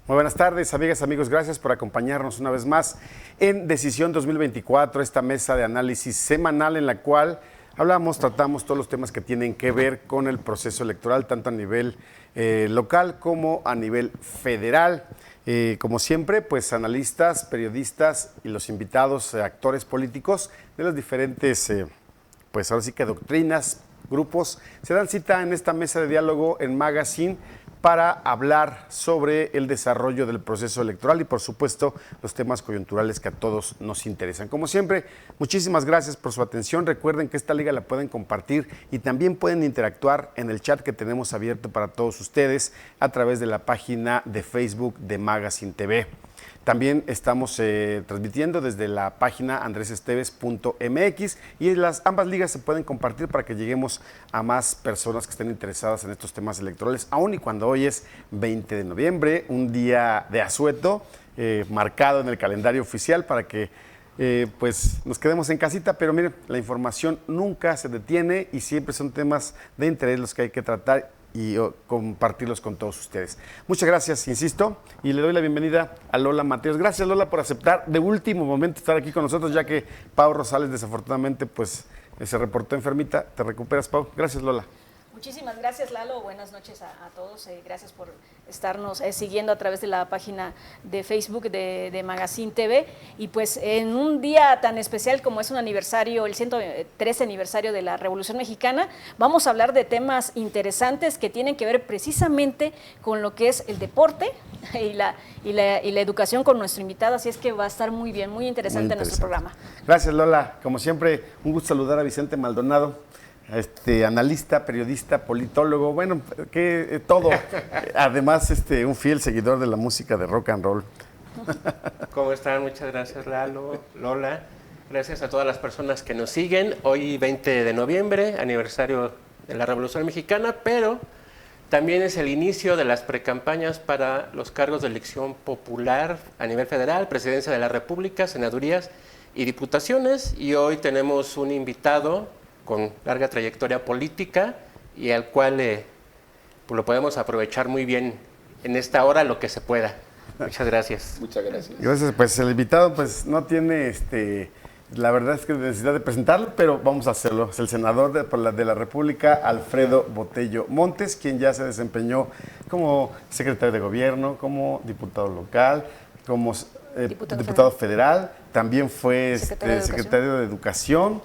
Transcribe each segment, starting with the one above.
Muy buenas tardes, amigas, amigos. Gracias por acompañarnos una vez más en Decisión 2024, esta mesa de análisis semanal en la cual tratamos todos los temas que tienen que ver con el proceso electoral, tanto a nivel local como a nivel federal. Como siempre, pues analistas, periodistas y los invitados, actores políticos de las diferentes, pues ahora sí que doctrinas, grupos, se dan cita en esta mesa de diálogo en Magazine para hablar sobre el desarrollo del proceso electoral y, por supuesto, los temas coyunturales que a todos nos interesan. Como siempre, muchísimas gracias por su atención. Recuerden que esta liga la pueden compartir y también pueden interactuar en el chat que tenemos abierto para todos ustedes a través de la página de Facebook de Magazine TV. También estamos transmitiendo desde la página andresesteves.mx y ambas ligas se pueden compartir para que lleguemos a más personas que estén interesadas en estos temas electorales, aun y cuando hoy es 20 de noviembre, un día de asueto marcado en el calendario oficial para que pues nos quedemos en casita, pero miren, la información nunca se detiene y siempre son temas de interés los que hay que tratar y compartirlos con todos ustedes. Muchas gracias, insisto, y le doy la bienvenida a Lola Mateos. Gracias, Lola, por aceptar de último momento estar aquí con nosotros, ya que Pau Rosales desafortunadamente pues se reportó enfermita. ¿Te recuperas, Pau? Gracias, Lola. Muchísimas gracias, Lalo. Buenas noches a todos. Gracias por estarnos siguiendo a través de la página de Facebook de Magazine TV. Y pues en un día tan especial como es un aniversario, el 113 aniversario de la Revolución Mexicana, vamos a hablar de temas interesantes que tienen que ver precisamente con lo que es el deporte y la educación con nuestro invitado. Así es que va a estar muy bien, muy interesante nuestro programa. Gracias, Lola. Como siempre, un gusto saludar a Vicente Maldonado. Analista, periodista, politólogo, bueno, que todo. Además, un fiel seguidor de la música de rock and roll. ¿Cómo están? Muchas gracias, Lalo, Lola. Gracias a todas las personas que nos siguen. Hoy, 20 de noviembre, aniversario de la Revolución Mexicana, pero también es el inicio de las precampañas para los cargos de elección popular a nivel federal, Presidencia de la República, senadurías y diputaciones. Y hoy tenemos un invitado con larga trayectoria política y al cual pues lo podemos aprovechar muy bien en esta hora lo que se pueda. Muchas gracias. Muchas gracias. Gracias, pues el invitado pues no tiene la verdad es que necesidad de presentarlo, pero vamos a hacerlo. Es el senador de la República, Alfredo Botello Montes, quien ya se desempeñó como secretario de gobierno, como diputado local, como diputado federal, también fue secretario de Educación,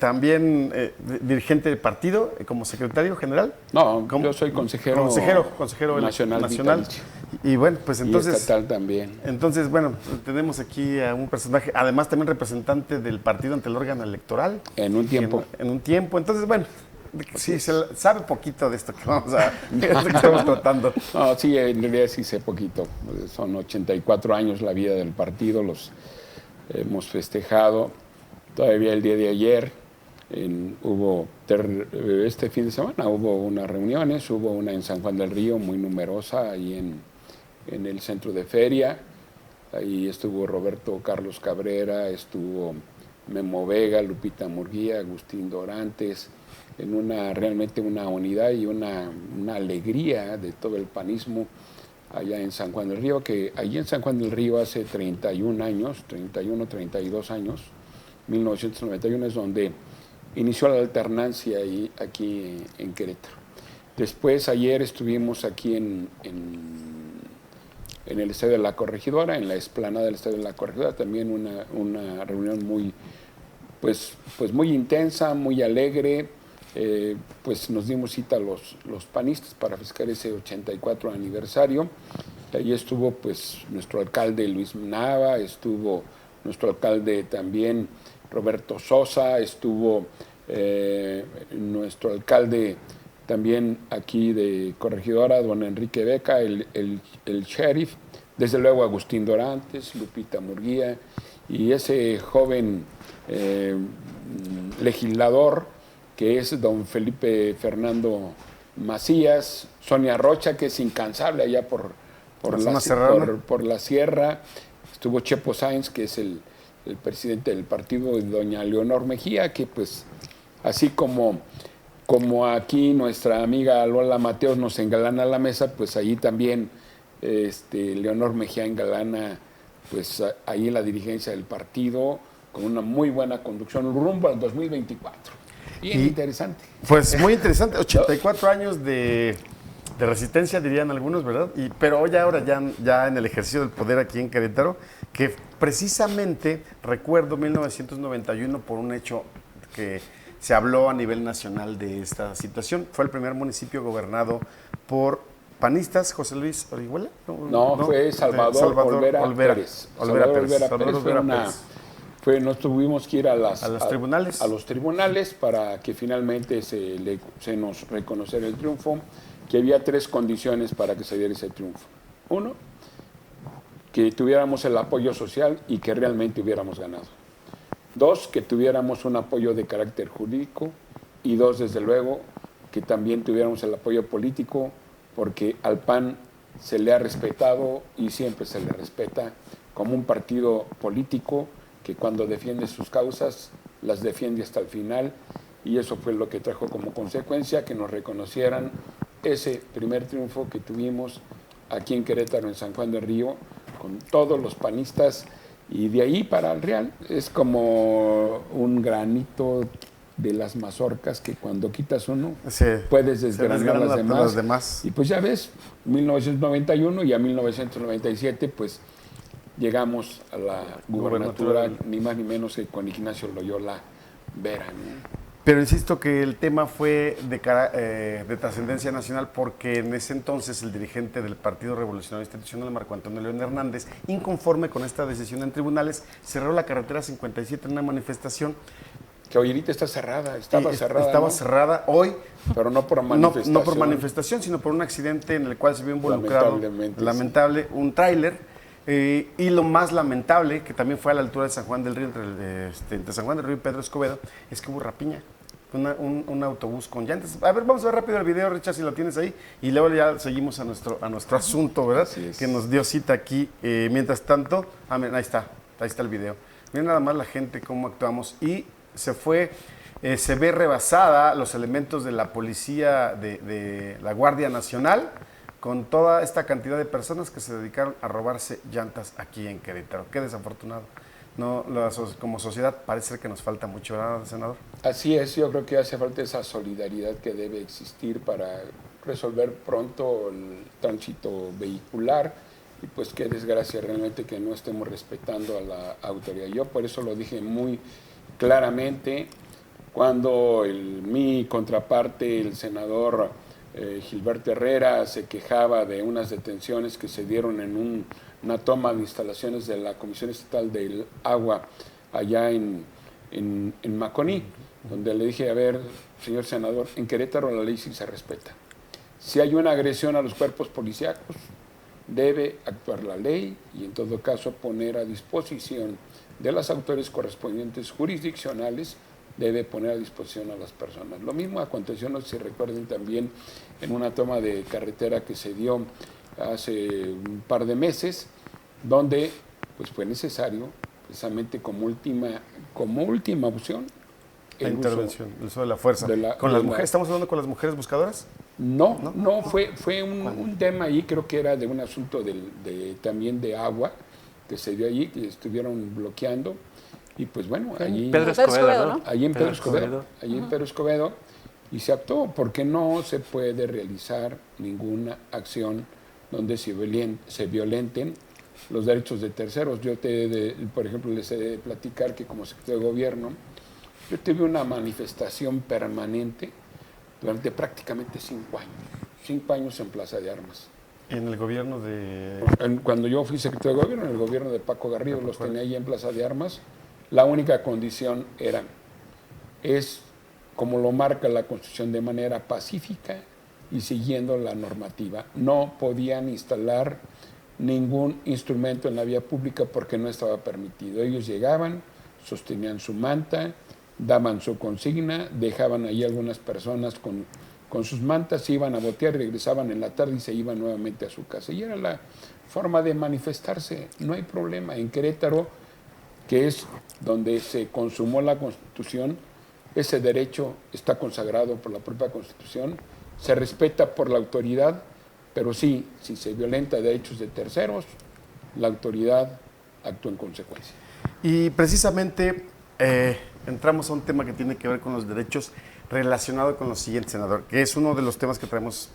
también dirigente del partido como secretario general. No, yo soy consejero nacional. Y bueno, pues entonces... Y estatal también. Entonces, bueno, tenemos aquí a un personaje, además también representante del partido ante el órgano electoral. En un tiempo. En un tiempo, entonces, bueno... Sí, se sabe poquito de esto que estamos tratando. No, sí, en realidad sí sé poquito. Son 84 años la vida del partido, los hemos festejado. Todavía el día de ayer este fin de semana hubo unas reuniones, hubo una en San Juan del Río muy numerosa, ahí en el centro de feria. Ahí estuvo Roberto Carlos Cabrera, estuvo Memo Vega, Lupita Murguía, Agustín Dorantes, en realmente una unidad y una alegría de todo el panismo allá en San Juan del Río, que allí en San Juan del Río hace 32 años, 1991 es donde inició la alternancia aquí en Querétaro. Después, ayer estuvimos aquí en el Estadio de la Corregidora, en la explanada del Estadio de la Corregidora, también una reunión muy intensa, muy alegre. Pues nos dimos cita a los panistas para festejar ese 84 aniversario. Allí estuvo pues nuestro alcalde Luis Nava, estuvo nuestro alcalde también Roberto Sosa, estuvo nuestro alcalde también aquí de Corregidora, don Enrique Beca, el sheriff, desde luego Agustín Dorantes, Lupita Murguía y ese joven legislador que es don Felipe Fernando Macías, Sonia Rocha, que es incansable allá por la sierra, estuvo Chepo Sáenz, que es el presidente del partido, y doña Leonor Mejía, que pues así como aquí nuestra amiga Lola Mateos nos engalana la mesa, pues allí también Leonor Mejía Engalana, pues ahí en la dirigencia del partido, con una muy buena conducción rumbo al 2024. Bien interesante. Pues muy interesante, 84 años de resistencia, dirían algunos, ¿verdad? Pero hoy ahora ya en el ejercicio del poder aquí en Querétaro, que precisamente recuerdo 1991 por un hecho que se habló a nivel nacional de esta situación. Fue el primer municipio gobernado por panistas, José Luis Orihuela. No, fue Salvador Olvera Pérez. Nos tuvimos que ir a los tribunales para que finalmente se nos reconociera el triunfo, que había 3 condiciones para que se diera ese triunfo. 1, que tuviéramos el apoyo social y que realmente hubiéramos ganado. 2, que tuviéramos un apoyo de carácter jurídico. Y 2, desde luego, que también tuviéramos el apoyo político, porque al PAN se le ha respetado y siempre se le respeta como un partido político que cuando defiende sus causas, las defiende hasta el final, y eso fue lo que trajo como consecuencia que nos reconocieran ese primer triunfo que tuvimos aquí en Querétaro, en San Juan del Río, con todos los panistas, y de ahí para el Real es como un granito de las mazorcas que cuando quitas uno, sí, puedes desgranar las demás. Y pues ya ves, 1991 y a 1997, pues llegamos a la gubernatura, ni más ni menos que con Ignacio Loyola Vera, ¿no? Pero insisto que el tema fue de trascendencia nacional porque en ese entonces el dirigente del Partido Revolucionario Institucional, Marco Antonio León Hernández, inconforme con esta decisión en tribunales, cerró la carretera 57 en una manifestación. Que hoy ahorita está cerrada, estaba ¿no? Cerrada hoy. Pero no por manifestación. No por manifestación, sino por un accidente en el cual se vio involucrado, lamentable, un tráiler. Y lo más lamentable, que también fue a la altura de San Juan del Río, entre San Juan del Río y Pedro Escobedo, es que hubo rapiña. Un autobús con llantas. A ver, vamos a ver rápido el video, Richard, si lo tienes ahí. Y luego ya seguimos a nuestro asunto, ¿verdad? Que nos dio cita aquí. Mientras tanto, ahí está el video. Miren nada más la gente, cómo actuamos. Y se ve rebasada los elementos de la policía de la Guardia Nacional con toda esta cantidad de personas que se dedicaron a robarse llantas aquí en Querétaro. Qué desafortunado. No, como sociedad parece ser que nos falta mucho, ¿verdad, senador? Así es, yo creo que hace falta esa solidaridad que debe existir para resolver pronto el tránsito vehicular, y pues qué desgracia realmente que no estemos respetando a la autoridad. Yo por eso lo dije muy claramente cuando mi contraparte, el senador Gilberto Herrera, se quejaba de unas detenciones que se dieron en una toma de instalaciones de la Comisión Estatal del Agua allá en Maconí, donde le dije, a ver, señor senador, en Querétaro la ley sí se respeta. Si hay una agresión a los cuerpos policíacos, debe actuar la ley y en todo caso poner a disposición de las autoridades correspondientes jurisdiccionales, debe poner a disposición a las personas. Lo mismo aconteció, no sé si recuerden también, en una toma de carretera que se dio hace un par de meses, donde pues fue necesario, precisamente como última opción, la intervención, el uso de la fuerza. ¿Con las mujeres? ¿Estamos hablando con las mujeres buscadoras? No, fue un tema ahí, creo que era de un asunto también de agua, que se dio allí, que estuvieron bloqueando. Y pues bueno, allí en Pedro Escobedo, y se actuó, porque no se puede realizar ninguna acción donde se violenten los derechos de terceros. Yo por ejemplo, les he de platicar que como secretario de Gobierno, yo tuve una manifestación permanente durante prácticamente 5 años. 5 años en Plaza de Armas. ¿En el gobierno de...? Cuando yo fui secretario de Gobierno, en el gobierno de Paco Garrido, los tenía ahí en Plaza de Armas. La única condición es como lo marca la Constitución, de manera pacífica y siguiendo la normativa. No podían instalar ningún instrumento en la vía pública porque no estaba permitido. Ellos llegaban, sostenían su manta, daban su consigna, dejaban ahí algunas personas con sus mantas, se iban a botear, regresaban en la tarde y se iban nuevamente a su casa. Y era la forma de manifestarse, no hay problema. En Querétaro, que es donde se consumó la Constitución, ese derecho está consagrado por la propia Constitución, se respeta por la autoridad Pero sí, si se violenta derechos de terceros, la autoridad actúa en consecuencia. Y precisamente entramos a un tema que tiene que ver con los derechos relacionado con lo siguiente, senador, que es uno de los temas que traemos,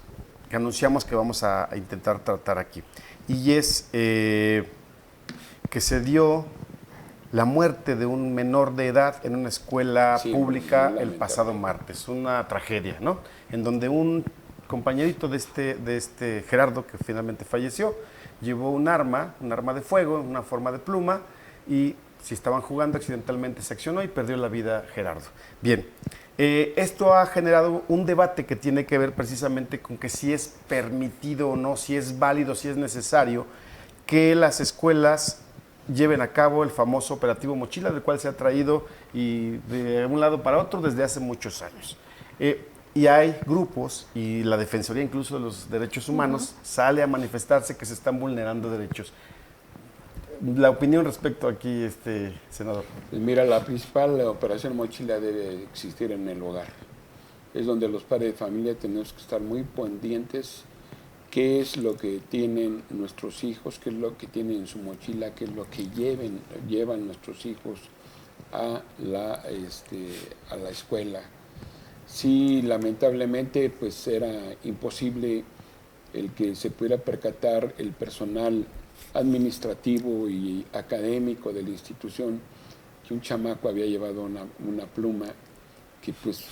que anunciamos que vamos a intentar tratar aquí. Y es que se dio la muerte de un menor de edad en una escuela pública el pasado martes. Una tragedia, ¿no? En donde un compañerito de este Gerardo, que finalmente falleció, llevó un arma de fuego, una forma de pluma, y si estaban jugando accidentalmente se accionó y perdió la vida Gerardo. Bien, esto ha generado un debate que tiene que ver precisamente con que si es permitido o no, si es válido, si es necesario que las escuelas lleven a cabo el famoso operativo Mochila, del cual se ha traído y de un lado para otro desde hace muchos años. Y hay grupos, y la Defensoría incluso de los Derechos Humanos sale a manifestarse que se están vulnerando derechos. La opinión respecto aquí, senador. Pues mira, la principal operación Mochila debe existir en el hogar. Es donde los padres de familia tenemos que estar muy pendientes qué es lo que tienen nuestros hijos, qué es lo que tienen en su mochila, qué es lo que llevan nuestros hijos a la escuela. Sí, lamentablemente, pues era imposible el que se pudiera percatar el personal administrativo y académico de la institución que un chamaco había llevado una pluma, que pues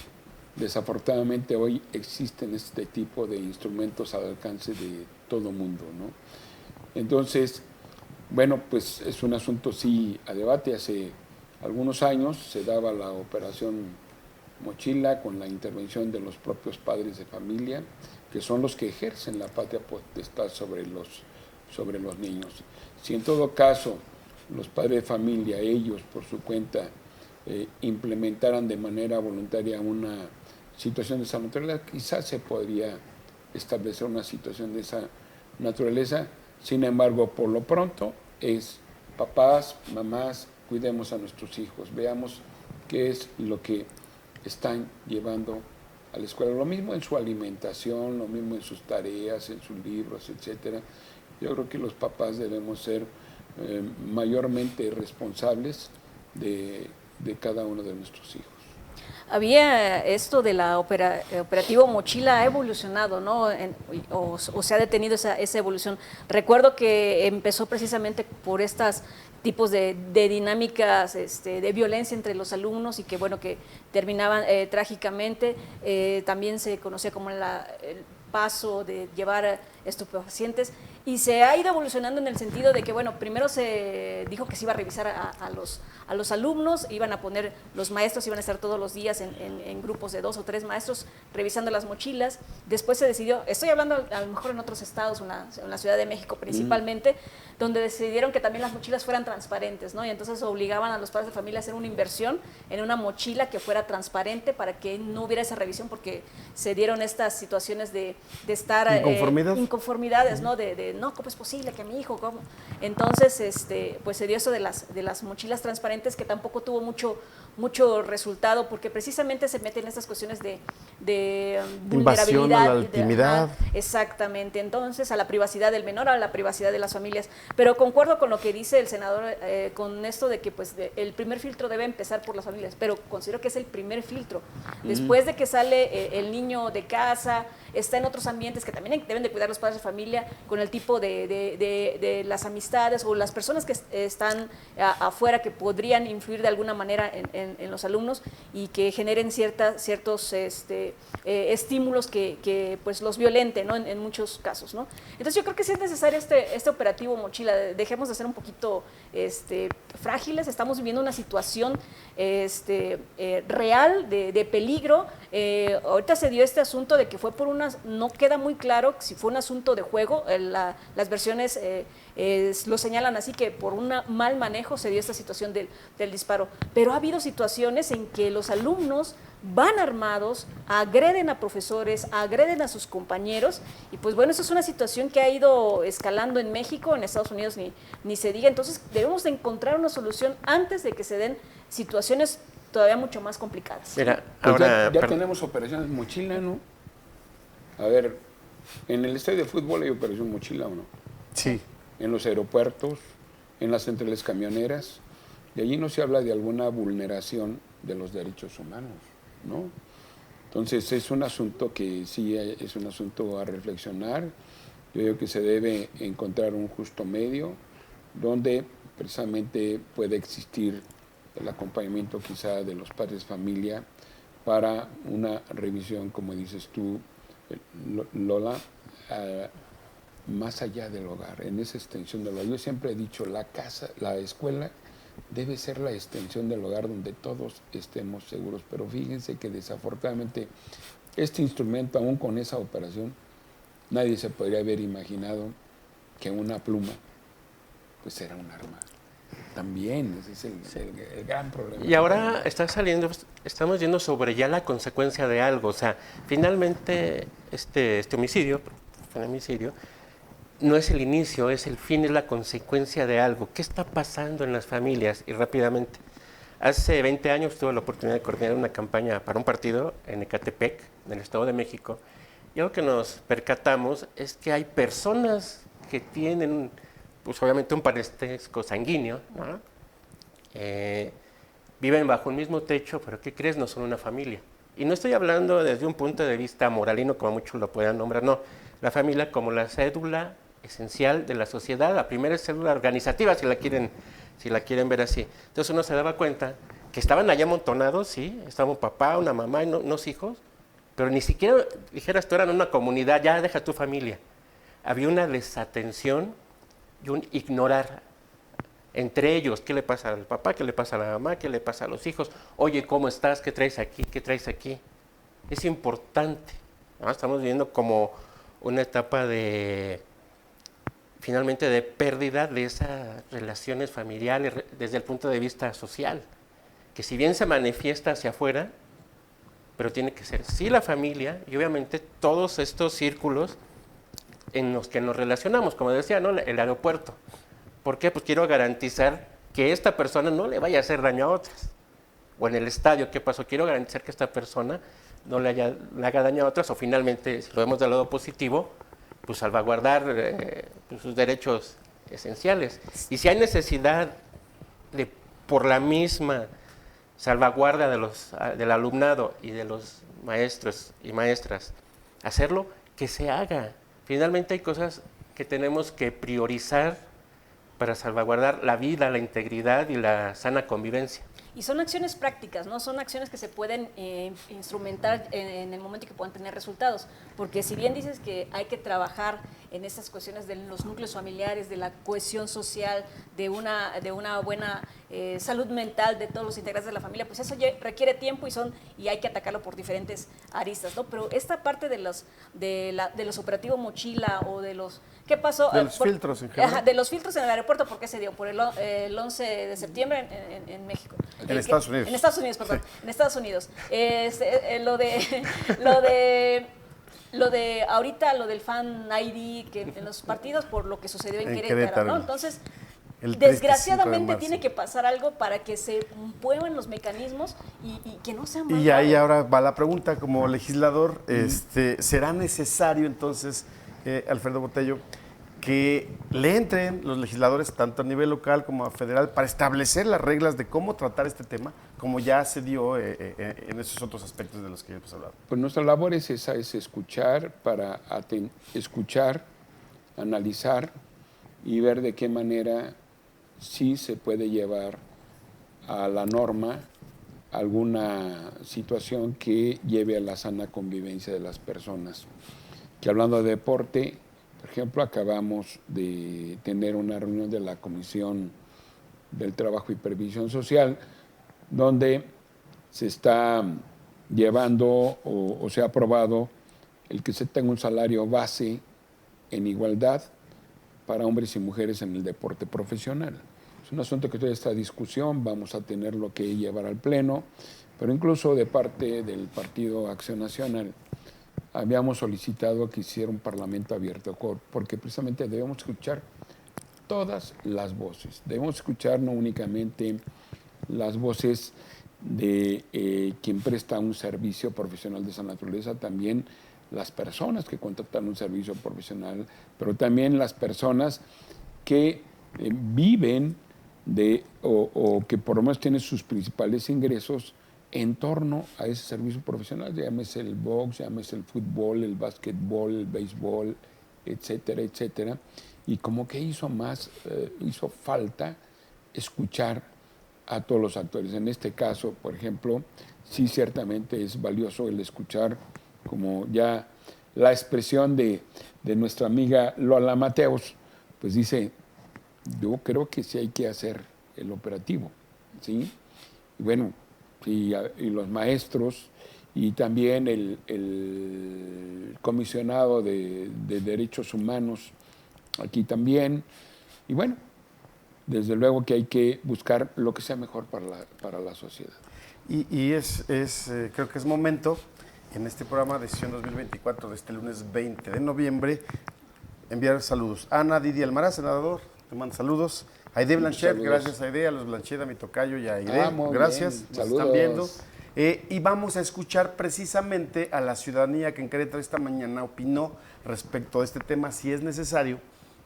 desafortunadamente hoy existen este tipo de instrumentos al alcance de todo mundo, ¿no? Entonces, bueno, pues es un asunto sí a debate. Hace algunos años se daba la operación Mochila con la intervención de los propios padres de familia, que son los que ejercen la patria potestad sobre los niños. Si en todo caso los padres de familia, ellos por su cuenta, implementaran de manera voluntaria una situación de esa naturaleza, quizás se podría establecer una situación de esa naturaleza. Sin embargo, por lo pronto es papás, mamás, cuidemos a nuestros hijos, veamos qué es lo que están llevando a la escuela, lo mismo en su alimentación, lo mismo en sus tareas, en sus libros, etcétera. Yo creo que los papás debemos ser mayormente responsables de cada uno de nuestros hijos. Había esto de la operativo Mochila, ha evolucionado, ¿no? O se ha detenido esa evolución. Recuerdo que empezó precisamente por estas tipos de dinámicas de violencia entre los alumnos y que, bueno, que terminaban trágicamente. También se conocía como el paso de llevar estupefacientes, y se ha ido evolucionando en el sentido de que, bueno, primero se dijo que se iba a revisar a los alumnos, iban a poner, los maestros iban a estar todos los días en grupos de 2 o 3 maestros revisando las mochilas. Después se decidió, estoy hablando a lo mejor en otros estados, en la Ciudad de México principalmente, donde decidieron que también las mochilas fueran transparentes, ¿no? Y entonces obligaban a los padres de familia a hacer una inversión en una mochila que fuera transparente para que no hubiera esa revisión, porque se dieron estas situaciones de estar inconformidades, ¿no? No, ¿cómo es posible que mi hijo, cómo? Entonces, pues se dio eso de las mochilas transparentes, que tampoco tuvo mucho resultado, porque precisamente se meten en estas cuestiones de vulnerabilidad, invasión a la intimidad. Exactamente, entonces a la privacidad del menor, a la privacidad de las familias. Pero concuerdo con lo que dice el senador, con esto de que pues el primer filtro debe empezar por las familias, pero considero que es el primer filtro. Después de que sale el niño de casa, está en otros ambientes que también deben de cuidar los padres de familia, con el tipo de las amistades o las personas que están afuera, que podrían influir de alguna manera en los alumnos y que generen ciertos estímulos que pues los violenten, ¿no? En muchos casos, ¿no? Entonces yo creo que sí es necesario este operativo Mochila. Dejemos de ser un poquito frágiles. Estamos viviendo una situación real de peligro. Ahorita se dio este asunto de que fue por no queda muy claro si fue un asunto de juego. Las versiones lo señalan así, que por un mal manejo se dio esta situación del disparo. Pero ha habido situaciones en que los alumnos van armados, agreden a profesores, agreden a sus compañeros, y pues bueno, eso es una situación que ha ido escalando en México, en Estados Unidos ni se diga. Entonces debemos de encontrar una solución antes de que se den situaciones todavía mucho más complicadas. Mira, pues ahora ya tenemos operaciones Mochila, ¿no? A ver, En el estadio de fútbol hay operación mochila, ¿o no? Sí. En los aeropuertos, en las centrales camioneras, y allí no se habla de alguna vulneración de los derechos humanos, ¿no? Entonces es un asunto que sí es un asunto a reflexionar. Yo creo que se debe encontrar un justo medio donde precisamente puede existir el acompañamiento quizá de los padres de familia para una revisión, como dices tú, Lola, más allá del hogar, en esa extensión del hogar. Yo siempre he dicho, la casa, la escuela debe ser la extensión del hogar donde todos estemos seguros, pero fíjense que desafortunadamente este instrumento, aún con esa operación, nadie se podría haber imaginado que una pluma pues era un arma. También, ese es el gran problema. Y ahora está saliendo, estamos yendo sobre ya la consecuencia de algo. O sea, finalmente este homicidio, feminicidio, no es el inicio, es el fin, es la consecuencia de algo. ¿Qué está pasando en las familias? Y rápidamente, hace 20 años tuve la oportunidad de coordinar una campaña para un partido en Ecatepec, en el Estado de México, y algo que nos percatamos es que hay personas que tienen, pues obviamente un parentesco sanguíneo, ¿no? Viven bajo un mismo techo, pero ¿qué crees? No son una familia. Y no estoy hablando desde un punto de vista moralino, como muchos lo puedan nombrar, no. La familia como la cédula esencial de la sociedad, la primera célula organizativa, si la quieren ver así. Entonces uno se daba cuenta que estaban allá amontonados, sí, estaba un papá, una mamá y unos hijos, pero ni siquiera, dijeras tú, eran una comunidad, ya deja tu familia. Había una desatención y un ignorar entre ellos, ¿qué le pasa al papá? ¿Qué le pasa a la mamá? ¿Qué le pasa a los hijos? Oye, ¿cómo estás? ¿Qué traes aquí? ¿Qué traes aquí? Es importante, ¿no? Estamos viviendo como una etapa de, finalmente, de pérdida de esas relaciones familiares desde el punto de vista social, que si bien se manifiesta hacia afuera, pero tiene que ser sí la familia y obviamente todos estos círculos en los que nos relacionamos, como decía, ¿no? El aeropuerto. ¿Por qué? Pues quiero garantizar que esta persona no le vaya a hacer daño a otras. O en el estadio, ¿qué pasó? Quiero garantizar que esta persona no le haga daño a otras, o finalmente, si lo vemos del lado positivo, pues salvaguardar pues sus derechos esenciales. Y si hay necesidad de, por la misma salvaguarda del alumnado y de los maestros y maestras, hacerlo, que se haga. Finalmente hay cosas que tenemos que priorizar para salvaguardar la vida, la integridad y la sana convivencia. Y son acciones prácticas, ¿no? Son acciones que se pueden instrumentar en el momento que puedan tener resultados. Porque si bien dices que hay que trabajar en estas cuestiones de los núcleos familiares, de la cohesión social, de una buena salud mental de todos los integrantes de la familia, pues eso requiere tiempo y hay que atacarlo por diferentes aristas, ¿no? Pero esta parte de los operativos mochila o de los... ¿Qué pasó? De los filtros en general. De los filtros en el aeropuerto, ¿por qué se dio? Por el 11 de septiembre en México. En Estados Unidos. En Estados Unidos, perdón. Sí. En Estados Unidos. Lo de ahorita, lo del fan ID que en los partidos por lo que sucedió en Querétaro, ¿no? Entonces, desgraciadamente tiene que pasar algo para que se muevan los mecanismos y que no sean más. Y ahí ahora va la pregunta, como legislador, ¿será necesario entonces, Alfredo Botello, que le entren los legisladores tanto a nivel local como a federal para establecer las reglas de cómo tratar este tema, como ya se dio en esos otros aspectos de los que hemos hablado? Pues nuestra labor es esa, es escuchar, escuchar, analizar y ver de qué manera sí se puede llevar a la norma alguna situación que lleve a la sana convivencia de las personas. Que hablando de deporte, por ejemplo, acabamos de tener una reunión de la Comisión del Trabajo y Previsión Social, donde se está llevando o se ha aprobado el que se tenga un salario base en igualdad para hombres y mujeres en el deporte profesional. Es un asunto que toda esta discusión vamos a tenerlo que llevar al Pleno, pero incluso de parte del Partido Acción Nacional habíamos solicitado que hiciera un parlamento abierto, porque precisamente debemos escuchar todas las voces. Debemos escuchar no únicamente las voces de quien presta un servicio profesional de esa naturaleza, también las personas que contratan un servicio profesional, pero también las personas que viven o que por lo menos tienen sus principales ingresos en torno a ese servicio profesional, llámese el box, llámese el fútbol, el básquetbol, el béisbol, etcétera, etcétera. Y como que hizo falta escuchar a todos los actores. En este caso, por ejemplo, sí ciertamente es valioso el escuchar como ya la expresión de nuestra amiga Lola Mateos, pues dice, yo creo que sí hay que hacer el operativo, ¿sí? Y bueno, y los maestros y también el comisionado de derechos humanos aquí también, y bueno, desde luego que hay que buscar lo que sea mejor para la sociedad. Y creo que es momento, en este programa Decisión 2024 de este lunes 20 de noviembre, enviar saludos. Ana Didi Almaraz, senador, te mando saludos. Aide Blanchet, gracias Aide, a los Blanchet, a mi tocayo y a Aide, gracias, nos están viendo. Y vamos a escuchar precisamente a la ciudadanía que en Querétaro esta mañana opinó respecto a este tema, si es necesario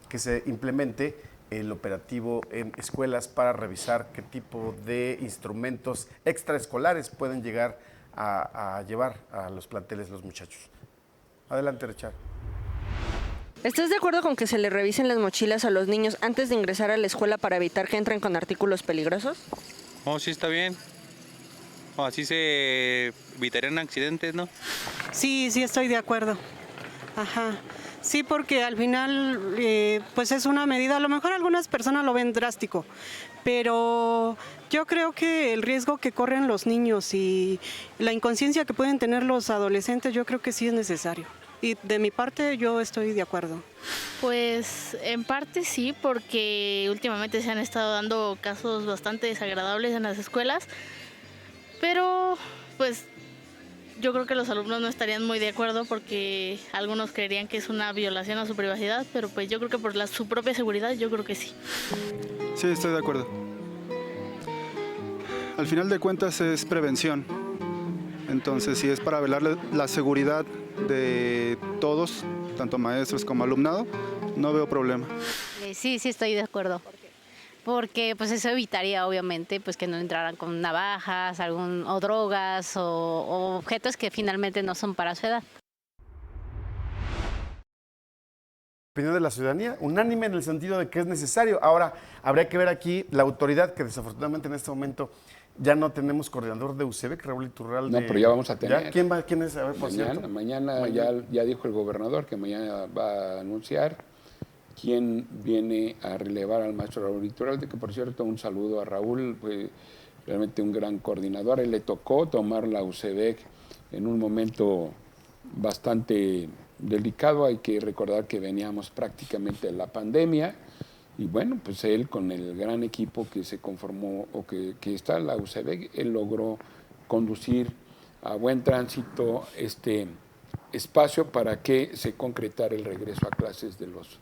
que se implemente el operativo en escuelas para revisar qué tipo de instrumentos extraescolares pueden llegar a llevar a los planteles los muchachos. Adelante, Richard. ¿Estás de acuerdo con que se le revisen las mochilas a los niños antes de ingresar a la escuela para evitar que entren con artículos peligrosos? Oh, sí, está bien. Así se evitarían accidentes, ¿no? Sí, estoy de acuerdo. Ajá. Sí, porque al final, pues es una medida, a lo mejor algunas personas lo ven drástico, pero yo creo que el riesgo que corren los niños y la inconsciencia que pueden tener los adolescentes, yo creo que sí es necesario. Y de mi parte yo estoy de acuerdo. Pues en parte sí, porque últimamente se han estado dando casos bastante desagradables en las escuelas, pero pues yo creo que los alumnos no estarían muy de acuerdo porque algunos creerían que es una violación a su privacidad, pero pues yo creo que por su propia seguridad yo creo que sí. Sí, estoy de acuerdo. Al final de cuentas es prevención. Entonces, si es para velar la seguridad de todos, tanto maestros como alumnado, no veo problema. Sí, estoy de acuerdo. Porque pues eso evitaría obviamente pues que no entraran con navajas, o drogas o objetos que finalmente no son para su edad. Opinión de la ciudadanía, unánime en el sentido de que es necesario. Ahora, habría que ver aquí la autoridad, que desafortunadamente en este momento ya no tenemos coordinador de UCEBEC, Raúl Iturralde. No, pero ya vamos a tener. ¿Ya? ¿Quién es? A ver, por cierto. Mañana. Ya dijo el gobernador que mañana va a anunciar quién viene a relevar al maestro Raúl Iturralde, que por cierto, un saludo a Raúl, fue realmente un gran coordinador. A él le tocó tomar la UCEBEC en un momento bastante delicado. Hay que recordar que veníamos prácticamente de la pandemia y bueno, pues él con el gran equipo que se conformó o que está en la UCEBEC, él logró conducir a buen tránsito este espacio para que se concretara el regreso a clases de los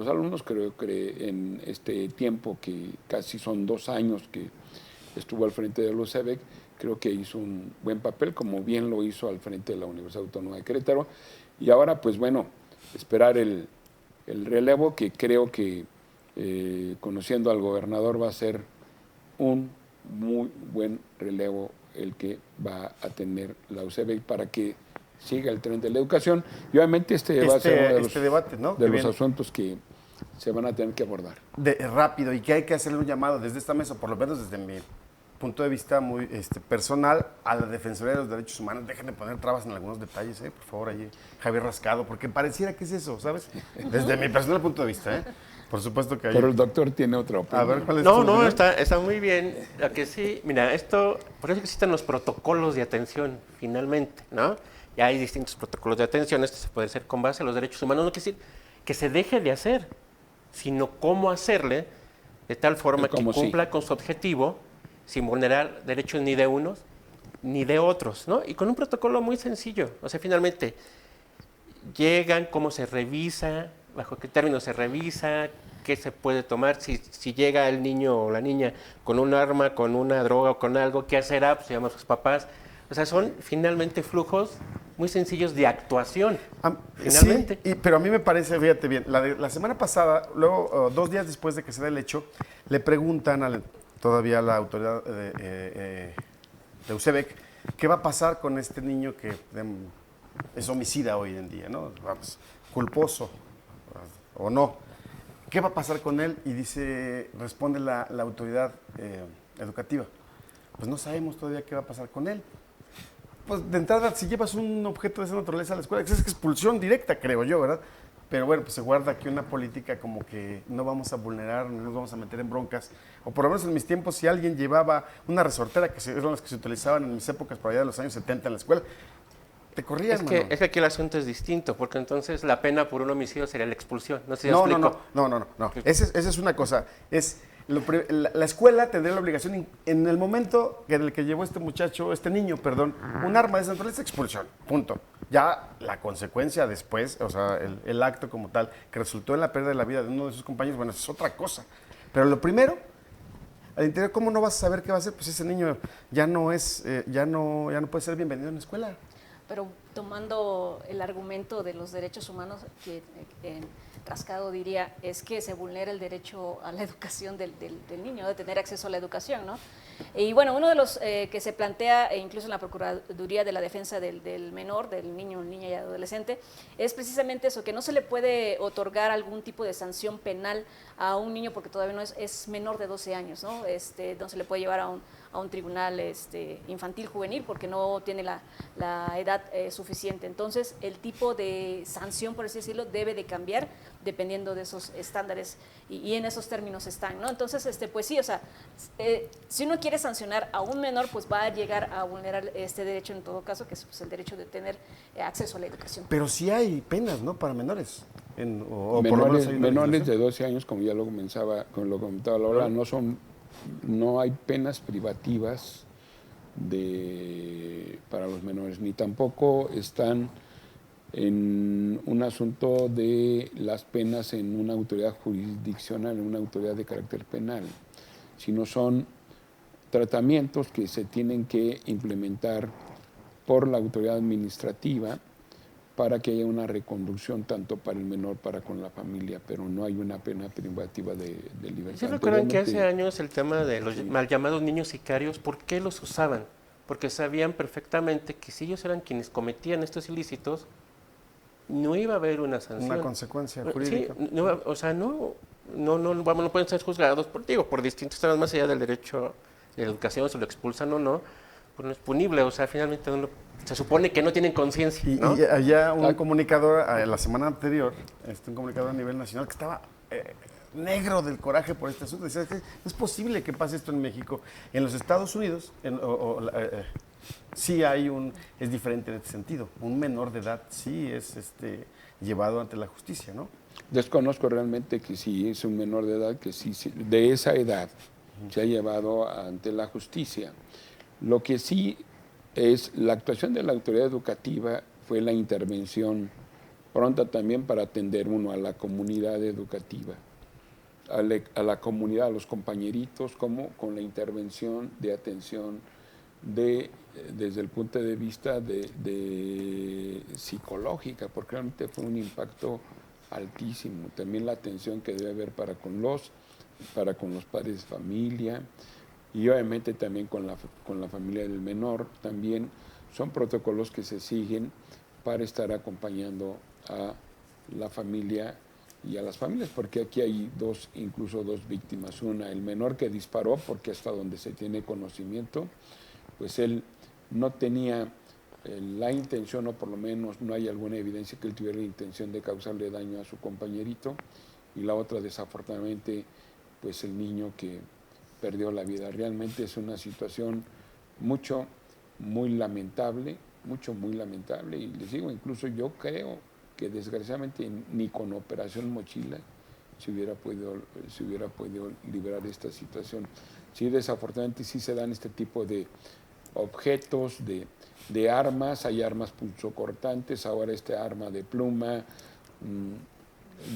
alumnos. Creo que en este tiempo, que casi son 2 años que estuvo al frente de la UCEBEC, creo que hizo un buen papel, como bien lo hizo al frente de la Universidad Autónoma de Querétaro. Y ahora, pues bueno, esperar el relevo, que creo que conociendo al gobernador va a ser un muy buen relevo el que va a tener la UCEBEC para que siga el tren de la educación. Y obviamente va a ser uno de debate, ¿no? de los asuntos que se van a tener que abordar. Rápido, y que hay que hacerle un llamado desde esta mesa, por lo menos desde mi punto de vista muy personal, a la Defensoría de los Derechos Humanos. Dejen de poner trabas en algunos detalles, por favor, allí Javier Rascado, porque pareciera que es eso, ¿sabes? Desde mi personal punto de vista, Por supuesto que hay. Pero el doctor tiene otra opinión. A ver, ¿cuál es No, está muy bien. La que sí, mira, por eso existen los protocolos de atención, finalmente, ¿no? Ya hay distintos protocolos de atención, se puede hacer con base a los derechos humanos, no quiere decir que se deje de hacer, sino cómo hacerle de tal forma que cumpla con su objetivo, sin vulnerar derechos ni de unos ni de otros, ¿no? Y con un protocolo muy sencillo. O sea, finalmente, llegan, cómo se revisa, bajo qué términos se revisa, qué se puede tomar, si llega el niño o la niña con un arma, con una droga o con algo, qué hacer, pues se llama a sus papás. O sea, son finalmente flujos muy sencillos de actuación, finalmente. Sí, pero a mí me parece, fíjate bien, la semana pasada, luego 2 días después de que se da el hecho, le preguntan todavía a la autoridad de UCEBEC qué va a pasar con este niño que es homicida hoy en día, ¿no? Vamos, culposo o no. ¿Qué va a pasar con él? Y responde la autoridad educativa. Pues no sabemos todavía qué va a pasar con él. Pues de entrada, si llevas un objeto de esa naturaleza a la escuela, es expulsión directa, creo yo, ¿verdad? Pero bueno, pues se guarda aquí una política como que no vamos a vulnerar, no nos vamos a meter en broncas. O por lo menos en mis tiempos, si alguien llevaba una resortera, que eran las que se utilizaban en mis épocas, por allá de los años 70 en la escuela, te corrían, es que aquí el asunto es distinto, porque entonces la pena por un homicidio sería la expulsión. No sé si explico. No. Esa es una cosa. La escuela tendría la obligación, en el momento en el que llevó este niño, un arma de esa naturaleza, expulsión, punto. Ya la consecuencia después, o sea, el acto como tal, que resultó en la pérdida de la vida de uno de sus compañeros, bueno, eso es otra cosa. Pero lo primero, al interior, ¿cómo no vas a saber qué va a hacer? Pues ese niño ya no puede ser bienvenido en la escuela. Pero tomando el argumento de los derechos humanos, que Rascado diría, es que se vulnera el derecho a la educación del niño, de tener acceso a la educación, ¿no? Y bueno, uno de los que se plantea, incluso en la Procuraduría de la Defensa del Menor, del niño, niña y adolescente, es precisamente eso, que no se le puede otorgar algún tipo de sanción penal a un niño porque todavía no es menor de 12 años, ¿no? No se le puede llevar a un tribunal infantil juvenil porque no tiene la edad suficiente. Entonces, el tipo de sanción, por así decirlo, debe de cambiar dependiendo de esos estándares y en esos términos están, ¿no? Entonces, pues sí, o sea, si uno quiere sancionar a un menor, pues va a llegar a vulnerar este derecho en todo caso, que es pues, el derecho de tener acceso a la educación. Pero sí hay penas, ¿no? Para menores. Menores de 12 años, como ya lo comentaba Laura, no hay penas privativas para los menores, ni tampoco están en un asunto de las penas en una autoridad jurisdiccional, en una autoridad de carácter penal, sino son tratamientos que se tienen que implementar por la autoridad administrativa para que haya una reconducción tanto para el menor para con la familia, pero no hay una pena privativa de libertad. ¿Sí recuerdan que hace años el tema de los mal llamados niños sicarios, por qué los usaban? Porque sabían perfectamente que si ellos eran quienes cometían estos ilícitos, no iba a haber una sanción. Una consecuencia jurídica. Sí, no pueden ser juzgados por distintos temas más allá del derecho de la educación, si lo expulsan o no, pues no es punible, o sea, finalmente se supone que no tienen conciencia, ¿no? Y allá un comunicador, la semana anterior, un comunicador a nivel nacional que estaba negro del coraje por este asunto, decía que no es posible que pase esto en México. En los Estados Unidos, sí es diferente en este sentido. Un menor de edad sí es llevado ante la justicia, ¿no? Desconozco realmente que si es un menor de edad, que sí de esa edad se ha llevado ante la justicia. Lo que sí es la actuación de la autoridad educativa fue la intervención pronta también para atender a la comunidad educativa, a la comunidad, a los compañeritos, como con la intervención de atención desde el punto de vista de psicológica, porque realmente fue un impacto altísimo. También la atención que debe haber para con los padres de familia y obviamente también con la familia del menor. También son protocolos que se siguen para estar acompañando a la familia y a las familias, porque aquí hay incluso dos víctimas. Una, el menor que disparó, porque hasta donde se tiene conocimiento, pues él no tenía la intención, o por lo menos no hay alguna evidencia que él tuviera la intención de causarle daño a su compañerito. Y la otra, desafortunadamente, pues el niño que perdió la vida. Realmente es una situación muy lamentable, muy lamentable. Y les digo, incluso yo creo que desgraciadamente ni con Operación Mochila se hubiera podido liberar esta situación. Sí, desafortunadamente sí se dan este tipo de objetos, de armas. Hay armas punzocortantes, ahora arma de pluma.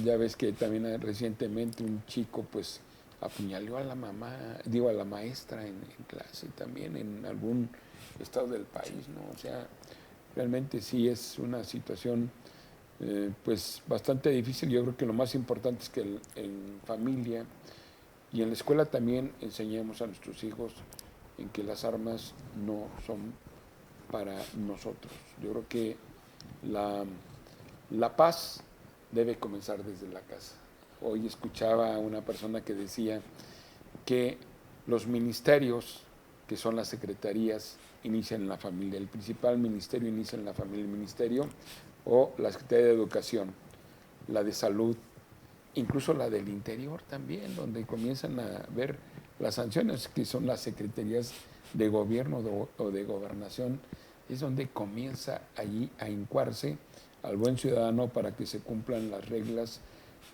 Ya ves que también recientemente un chico pues apuñaló a la maestra en clase también en algún estado del país, ¿no? O sea, Realmente sí es una situación pues bastante difícil. Yo creo que lo más importante es que en familia y en la escuela también enseñemos a nuestros hijos en que las armas no son para nosotros. Yo creo que la paz debe comenzar desde la casa. Hoy escuchaba a una persona que decía que los ministerios, que son las secretarías, inician en la familia. El principal ministerio inicia en la familia, el ministerio o la Secretaría de Educación, la de Salud, incluso la del Interior también, donde comienzan a ver las sanciones, que son las secretarías de gobierno o de gobernación, es donde comienza allí a incuarse al buen ciudadano para que se cumplan las reglas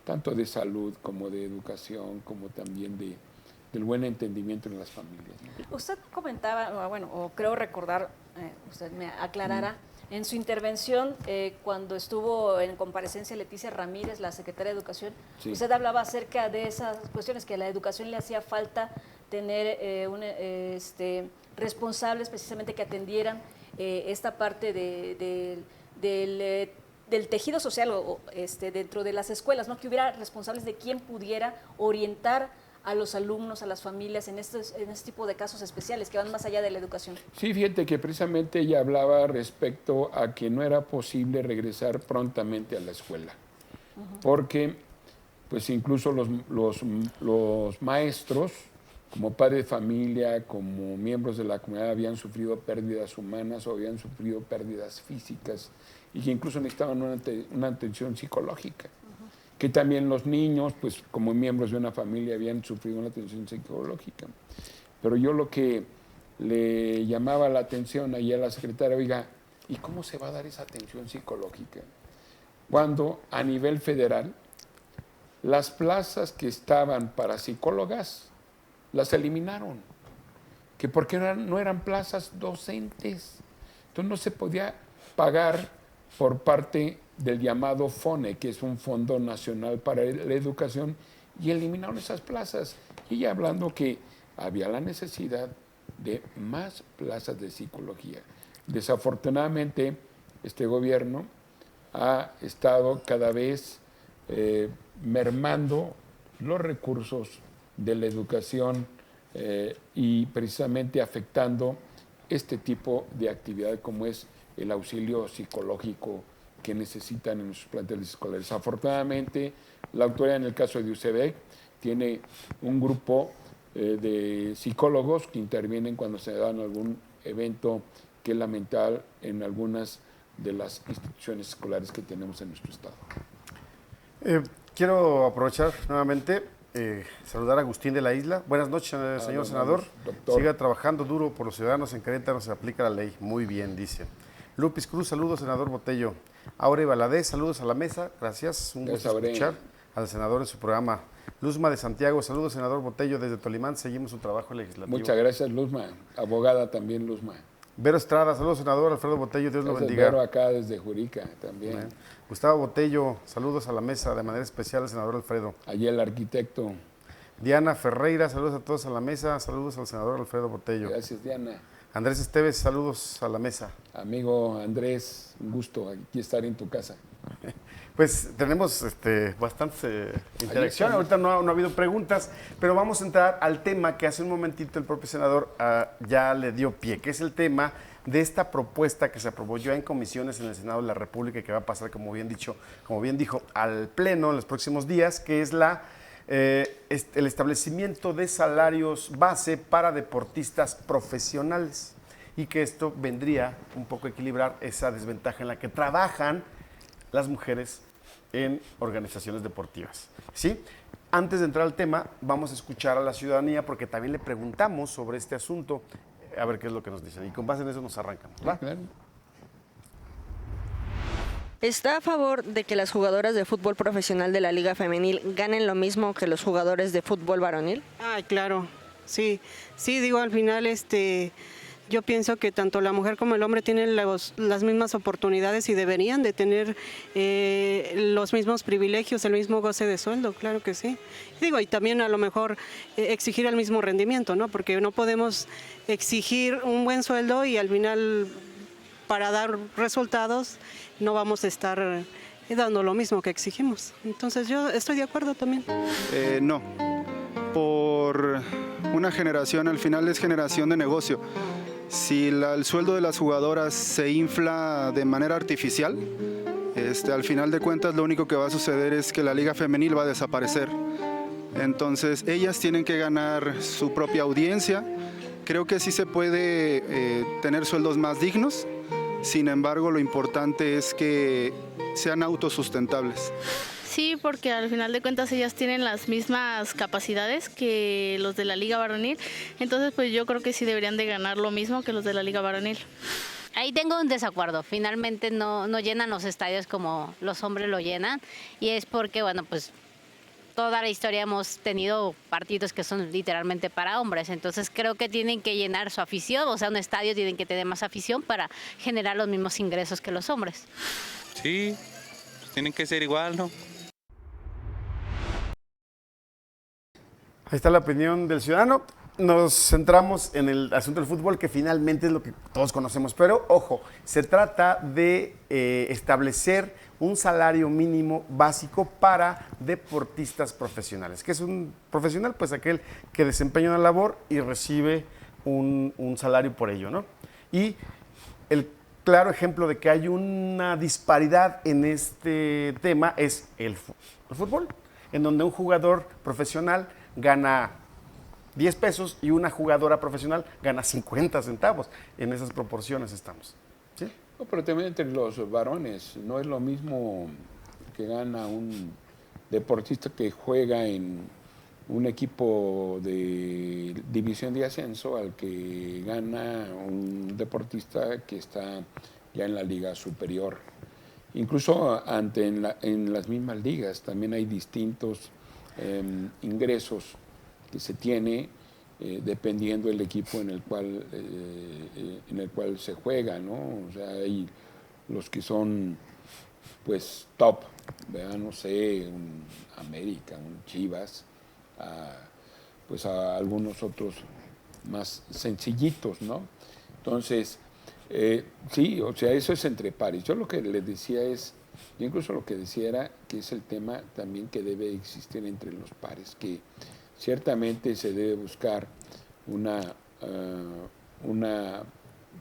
tanto de salud como de educación, como también del buen entendimiento en las familias, ¿no? Usted comentaba, bueno, o creo recordar, usted me aclarará, en su intervención, cuando estuvo en comparecencia Leticia Ramírez, la secretaria de Educación, sí, usted hablaba acerca de esas cuestiones, que a la educación le hacía falta tener responsables precisamente que atendieran esta parte del tejido social dentro de las escuelas, ¿no? Que hubiera responsables de quien pudiera orientar a los alumnos, a las familias, en este tipo de casos especiales que van más allá de la educación. Sí, fíjate que precisamente ella hablaba respecto a que no era posible regresar prontamente a la escuela, porque pues incluso los maestros, como padres de familia, como miembros de la comunidad, habían sufrido pérdidas humanas o habían sufrido pérdidas físicas y que incluso necesitaban una atención psicológica. Que también los niños, pues como miembros de una familia, habían sufrido una atención psicológica. Pero yo lo que le llamaba la atención ahí a la secretaria, oiga, ¿y cómo se va a dar esa atención psicológica? Cuando a nivel federal, las plazas que estaban para psicólogas, las eliminaron, que porque no eran plazas docentes, entonces no se podía pagar por parte del llamado FONE, que es un Fondo Nacional para la Educación, y eliminaron esas plazas. Y ella hablando que había la necesidad de más plazas de psicología. Desafortunadamente, este gobierno ha estado cada vez mermando los recursos de la educación y precisamente afectando este tipo de actividad como es el auxilio psicológico que necesitan en sus planteles escolares. Afortunadamente, la autoridad en el caso de UCEBEC tiene un grupo de psicólogos que intervienen cuando se dan algún evento que es lamentable en algunas de las instituciones escolares que tenemos en nuestro estado. Quiero aprovechar nuevamente, saludar a Agustín de la Isla. Buenas noches, señor senador. Doctor. Siga trabajando duro por los ciudadanos. En Querétaro se aplica la ley. Muy bien, dice. Lupis Cruz, saludos, senador Botello. Aure Valadez, saludos a la mesa. Gracias. Un gusto escuchar al senador en su programa. Luzma de Santiago, saludos, senador Botello. Desde Tolimán seguimos su trabajo legislativo. Muchas gracias, Luzma. Abogada también, Luzma. Vero Estrada, saludos, senador Alfredo Botello. Dios lo bendiga. Vero acá desde Jurica también. Bien. Gustavo Botello, saludos a la mesa, de manera especial al senador Alfredo. Allí el arquitecto. Diana Ferreira, saludos a todos a la mesa. Saludos al senador Alfredo Botello. Gracias, Diana. Andrés Esteves, saludos a la mesa. Amigo Andrés, un gusto aquí estar en tu casa. Pues tenemos bastante interacción. Ahorita no ha habido preguntas, pero vamos a entrar al tema que hace un momentito el propio senador ya le dio pie, que es el tema de esta propuesta que se aprobó ya en comisiones en el Senado de la República y que va a pasar, como bien dijo, al Pleno en los próximos días, que es el establecimiento de salarios base para deportistas profesionales, y que esto vendría un poco a equilibrar esa desventaja en la que trabajan las mujeres en organizaciones deportivas. ¿Sí? Antes de entrar al tema, vamos a escuchar a la ciudadanía porque también le preguntamos sobre este asunto, a ver qué es lo que nos dicen. Y con base en eso nos arrancamos. ¿Va? Claro. ¿Está a favor de que las jugadoras de fútbol profesional de la Liga Femenil ganen lo mismo que los jugadores de fútbol varonil? Ay, claro, sí, digo, al final yo pienso que tanto la mujer como el hombre tienen las mismas oportunidades y deberían de tener los mismos privilegios, el mismo goce de sueldo, claro que sí. Digo, y también a lo mejor exigir el mismo rendimiento, ¿no? Porque no podemos exigir un buen sueldo y al final para dar resultados no vamos a estar dando lo mismo que exigimos. Entonces yo estoy de acuerdo también. No, por una generación, al final es generación de negocio. Si el sueldo de las jugadoras se infla de manera artificial, al final de cuentas lo único que va a suceder es que la liga femenil va a desaparecer. Entonces ellas tienen que ganar su propia audiencia. Creo que sí se puede tener sueldos más dignos, sin embargo lo importante es que sean autosustentables. Sí, porque al final de cuentas ellas tienen las mismas capacidades que los de la Liga Varonil, entonces pues yo creo que sí deberían de ganar lo mismo que los de la Liga Varonil. Ahí tengo un desacuerdo, finalmente no llenan los estadios como los hombres lo llenan, y es porque, bueno, pues toda la historia hemos tenido partidos que son literalmente para hombres, entonces creo que tienen que llenar su afición, o sea, un estadio tienen que tener más afición para generar los mismos ingresos que los hombres. Sí, tienen que ser igual, ¿no? Ahí está la opinión del ciudadano. Nos centramos en el asunto del fútbol, que finalmente es lo que todos conocemos. Pero, ojo, se trata de establecer un salario mínimo básico para deportistas profesionales. ¿Qué es un profesional? Pues aquel que desempeña una labor y recibe un salario por ello, ¿no? Y el claro ejemplo de que hay una disparidad en este tema es el fútbol, en donde un jugador profesional gana 10 pesos y una jugadora profesional gana 50 centavos. En esas proporciones estamos. ¿Sí? No, pero también entre los varones, no es lo mismo que gana un deportista que juega en un equipo de división de ascenso al que gana un deportista que está ya en la liga superior. Incluso en las mismas ligas también hay distintos ingresos que se tiene dependiendo del equipo en el cual se juega, ¿no? O sea, hay los que son pues top, ¿verdad? No sé, un América, un Chivas, pues a algunos otros más sencillitos, ¿no? Entonces, sí, o sea, eso es entre pares. Yo lo que les decía es, yo incluso lo que decía era que es el tema también que debe existir entre los pares, que ciertamente se debe buscar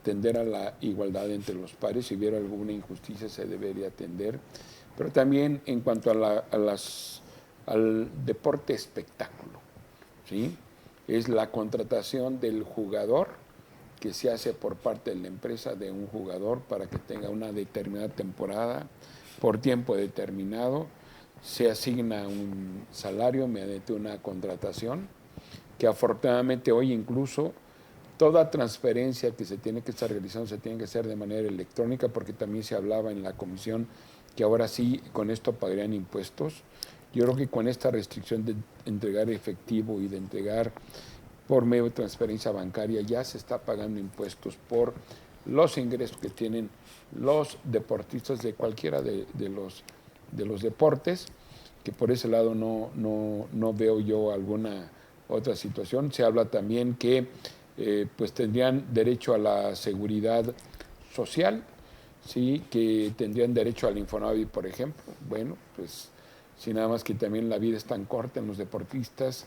tender a la igualdad entre los pares. Si hubiera alguna injusticia se debería atender, pero también en cuanto al deporte espectáculo, ¿sí? Es la contratación del jugador que se hace por parte de la empresa de un jugador para que tenga una determinada temporada por tiempo determinado. Se asigna un salario mediante una contratación que afortunadamente hoy incluso toda transferencia que se tiene que estar realizando se tiene que hacer de manera electrónica, porque también se hablaba en la comisión que ahora sí con esto pagarían impuestos. Yo creo que con esta restricción de entregar efectivo y de entregar por medio de transferencia bancaria ya se está pagando impuestos por los ingresos que tienen los deportistas de cualquiera de los deportes, que por ese lado no veo yo alguna otra situación. Se habla también que pues tendrían derecho a la seguridad social, ¿sí? Que tendrían derecho al Infonavit, por ejemplo. Bueno, pues si nada más que también la vida es tan corta en los deportistas,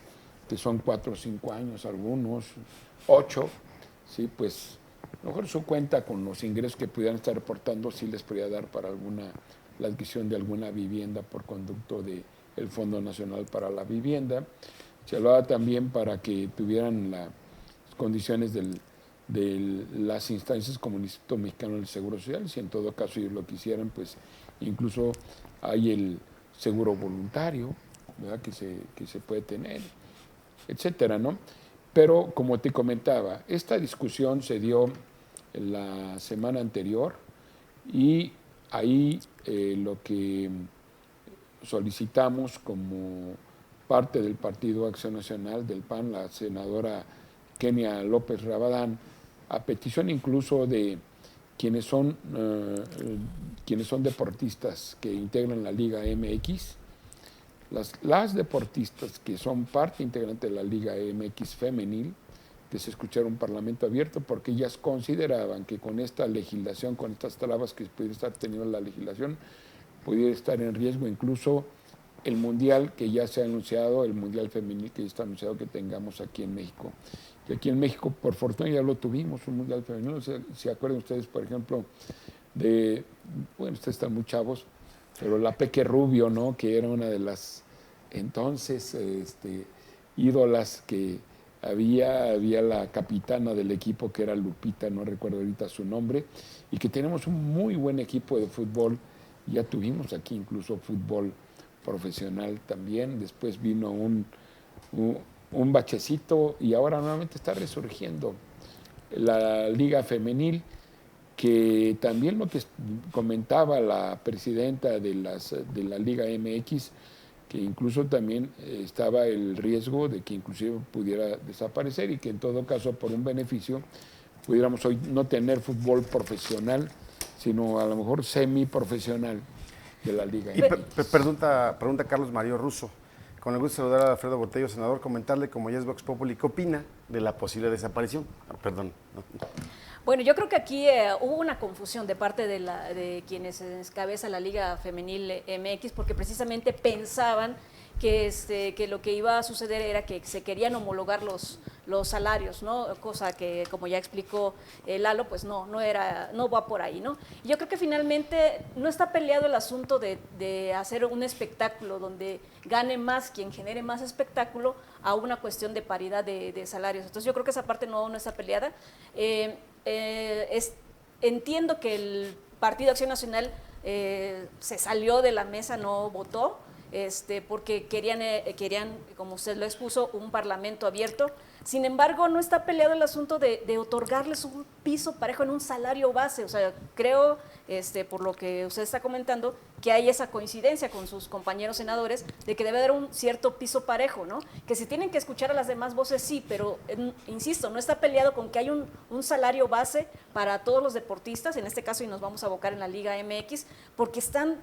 que son 4 o 5 años, algunos 8, ¿sí? Pues a lo mejor su cuenta con los ingresos que pudieran estar reportando sí les podría dar para la adquisición de alguna vivienda por conducto del Fondo Nacional para la Vivienda. Se hablaba también para que tuvieran las condiciones de las instancias como el Instituto Mexicano del Seguro Social, si en todo caso ellos lo quisieran, pues incluso hay el seguro voluntario, ¿verdad? que se puede tener, etcétera, ¿no? Pero como te comentaba, esta discusión se dio la semana anterior y ahí lo que solicitamos como parte del Partido Acción Nacional del PAN, la senadora Kenia López Rabadán, a petición incluso de quienes son deportistas que integran la Liga MX, las deportistas que son parte integrante de la Liga MX femenil, que se escuchara un parlamento abierto, porque ellas consideraban que con esta legislación, con estas trabas que pudiera estar teniendo la legislación, pudiera estar en riesgo incluso el mundial que ya se ha anunciado, el mundial femenil que ya está anunciado que tengamos aquí en México. Y aquí en México, por fortuna, ya lo tuvimos, un mundial femenil. No sé si acuerdan ustedes, por ejemplo, bueno, ustedes están muy chavos, pero la Peque Rubio, ¿no? Que era una de las entonces ídolas que había la capitana del equipo que era Lupita, no recuerdo ahorita su nombre, y que tenemos un muy buen equipo de fútbol. Ya tuvimos aquí incluso fútbol profesional también, después vino un bachecito y ahora nuevamente está resurgiendo la Liga Femenil, que también lo que comentaba la presidenta de la Liga MX, que incluso también estaba el riesgo de que inclusive pudiera desaparecer y que en todo caso por un beneficio pudiéramos hoy no tener fútbol profesional, sino a lo mejor semiprofesional de la Liga. Y pregunta Carlos Mario Russo. Con el gusto de saludar a Alfredo Botello, senador, comentarle, como ya es Vox Populi, ¿qué opina de la posible desaparición? Perdón. Bueno, yo creo que aquí hubo una confusión de parte de quienes encabezan la Liga Femenil MX, porque precisamente pensaban que lo que iba a suceder era que se querían homologar los salarios, ¿no? Cosa que, como ya explicó Lalo, pues no va por ahí, ¿no? Y yo creo que finalmente no está peleado el asunto de hacer un espectáculo donde gane más quien genere más espectáculo a una cuestión de paridad de salarios. Entonces yo creo que esa parte no está peleada. Entiendo que el Partido Acción Nacional se salió de la mesa, no votó, porque querían, como usted lo expuso, un parlamento abierto. Sin embargo, no está peleado el asunto de otorgarles un piso parejo en un salario base. O sea, creo, por lo que usted está comentando, que hay esa coincidencia con sus compañeros senadores de que debe haber un cierto piso parejo, ¿no? Que si tienen que escuchar a las demás voces, sí, pero insisto, no está peleado con que hay un salario base para todos los deportistas, en este caso, y nos vamos a abocar en la Liga MX, porque están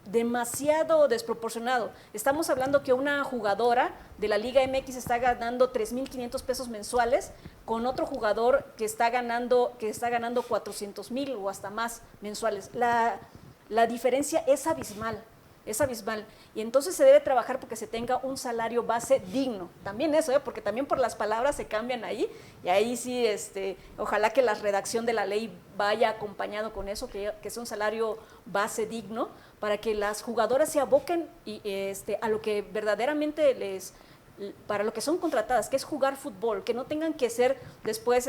demasiado desproporcionados. Estamos hablando que una jugadora de la Liga MX está ganando 3,500 pesos mensuales, con otro jugador que está ganando 400,000 o hasta más mensuales. La diferencia es abismal, y entonces se debe trabajar porque se tenga un salario base digno. También eso, porque también por las palabras se cambian ahí, y ahí sí, ojalá que la redacción de la ley vaya acompañado con eso, que es un salario base digno, para que las jugadoras se aboquen a lo que verdaderamente para lo que son contratadas, que es jugar fútbol, que no tengan que ser después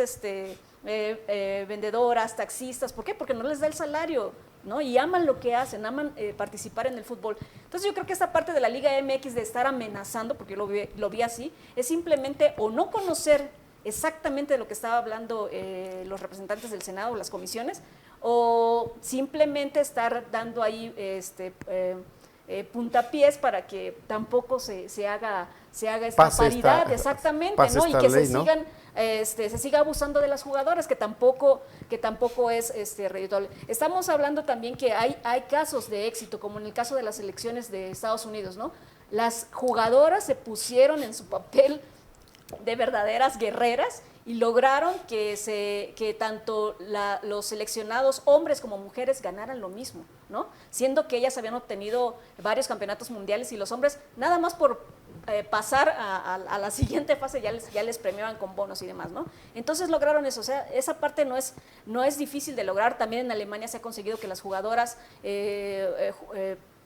vendedoras, taxistas. ¿Por qué? Porque no les da el salario, ¿no? Y aman lo que hacen, aman participar en el fútbol. Entonces yo creo que esta parte de la Liga MX de estar amenazando, porque yo lo vi así, es simplemente o no conocer exactamente de lo que estaba hablando los representantes del Senado o las comisiones, o simplemente estar dando ahí puntapiés para que tampoco se haga esta paridad, exactamente, ¿no? Y que ley, se siga abusando de las jugadoras, que tampoco es redituable. Estamos hablando también que hay casos de éxito, como en el caso de las elecciones de Estados Unidos, ¿no? Las jugadoras se pusieron en su papel de verdaderas guerreras y lograron que tanto los seleccionados, hombres como mujeres, ganaran lo mismo, ¿no? Siendo que ellas habían obtenido varios campeonatos mundiales y los hombres, nada más por pasar a la siguiente fase, ya les premiaban con bonos y demás, ¿no? Entonces lograron eso. O sea, esa parte no es difícil de lograr. También en Alemania se ha conseguido que las jugadoras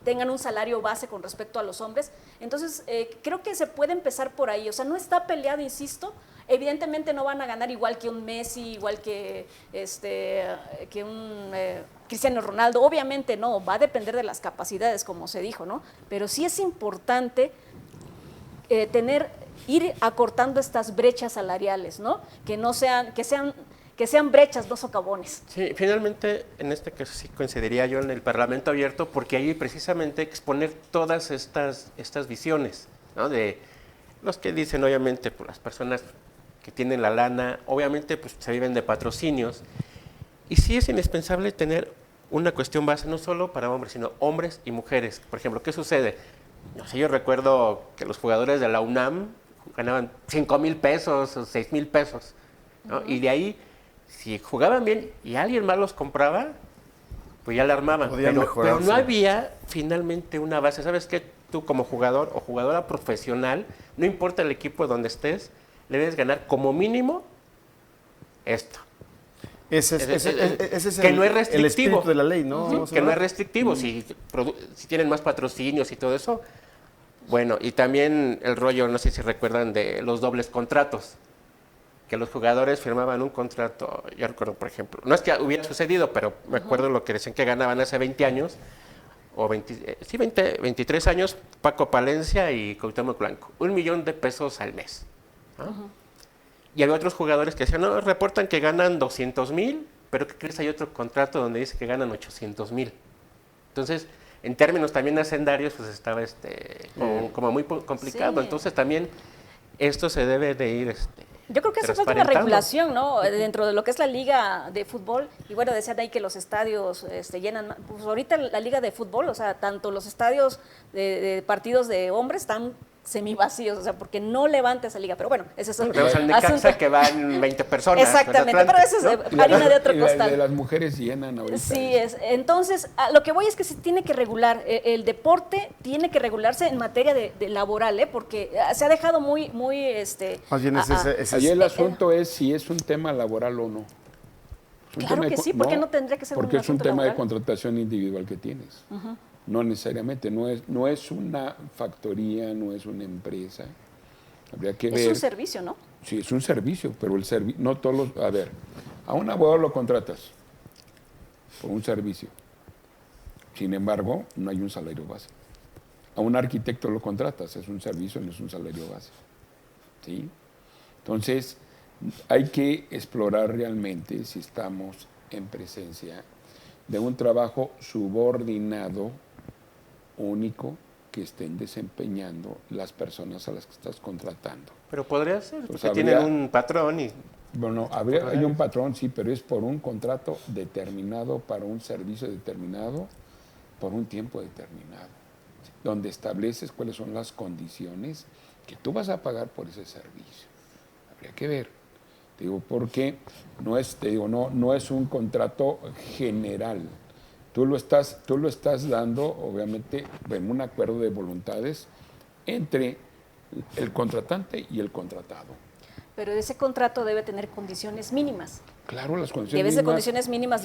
tengan un salario base con respecto a los hombres. Entonces, creo que se puede empezar por ahí. O sea, no está peleado, insisto. Evidentemente no van a ganar igual que un Messi, igual que un Cristiano Ronaldo. Obviamente no, va a depender de las capacidades, como se dijo, ¿no? Pero sí es importante ir acortando estas brechas salariales, ¿no? Que sean brechas, no socavones. Sí, finalmente, en este caso sí coincidiría yo en el Parlamento abierto, porque ahí precisamente exponer todas estas visiones, ¿no? De los que dicen, obviamente, pues, las personas que tienen la lana, obviamente, pues se viven de patrocinios, y sí es indispensable tener una cuestión base, no solo para hombres, sino hombres y mujeres. Por ejemplo, ¿qué sucede? No sé, yo recuerdo que los jugadores de la UNAM ganaban 5,000 pesos o 6,000 pesos, ¿no? Y de ahí, si jugaban bien y alguien más los compraba, pues ya la armaban. Pero no había finalmente una base. ¿Sabes qué? Tú como jugador o jugadora profesional, no importa el equipo donde estés, le debes ganar como mínimo esto. Ese es que no es restrictivo. El espíritu de la ley, ¿no? Que no es restrictivo. Si tienen más patrocinios y todo eso. Bueno, y también el rollo, no sé si recuerdan, de los dobles contratos. Que los jugadores firmaban un contrato, yo recuerdo, por ejemplo, no es que hubiera sucedido, pero me acuerdo lo que decían que ganaban hace 20 años, o 23 años, Paco Palencia y Cuauhtémoc Blanco, $1,000,000 al mes. ¿No? Y había otros jugadores que decían, no, reportan que ganan 200,000, pero ¿qué crees? Hay otro contrato donde dice que ganan 800,000. Entonces, en términos también hacendarios, pues estaba como muy complicado. Sí. Entonces también esto se debe de ir yo creo que hace falta una regulación, ¿no? Dentro de lo que es la liga de fútbol, y bueno, decían ahí que los estadios llenan, pues ahorita la liga de fútbol, o sea, tanto los estadios de partidos de hombres están semivacíos, o sea, porque no levanta esa liga, pero bueno, ese es Tenemos al Necaxa que van 20 personas. Exactamente, pero eso es harina de otro costal. De las mujeres llenan ahorita. Sí, entonces, lo que voy es que se tiene que regular, el deporte tiene que regularse en materia de laboral, porque se ha dejado muy más bien allí el asunto es si es un tema laboral o no. Claro que sí, ¿por qué no tendría que ser un asunto laboral? Porque es un tema de contratación individual que tienes. No necesariamente, no es una factoría, no es una empresa. Habría que ver. Es un servicio, ¿no? Sí, es un servicio, pero el servicio, no todos los. A ver, a un abogado lo contratas por un servicio. Sin embargo, no hay un salario base. A un arquitecto lo contratas, es un servicio, no es un salario base. ¿Sí? Entonces, hay que explorar realmente si estamos en presencia de un trabajo subordinado único que estén desempeñando las personas a las que estás contratando. Pero podría ser, porque tienen un patrón y... Bueno, hay un patrón, sí, pero es por un contrato determinado, para un servicio determinado, por un tiempo determinado, donde estableces cuáles son las condiciones que tú vas a pagar por ese servicio. Habría que ver. Te digo, porque no es un contrato general. Tú lo estás dando, obviamente, en un acuerdo de voluntades entre el contratante y el contratado. Pero ese contrato debe tener condiciones mínimas. Claro, las condiciones debe ser mínimas. Condiciones mínimas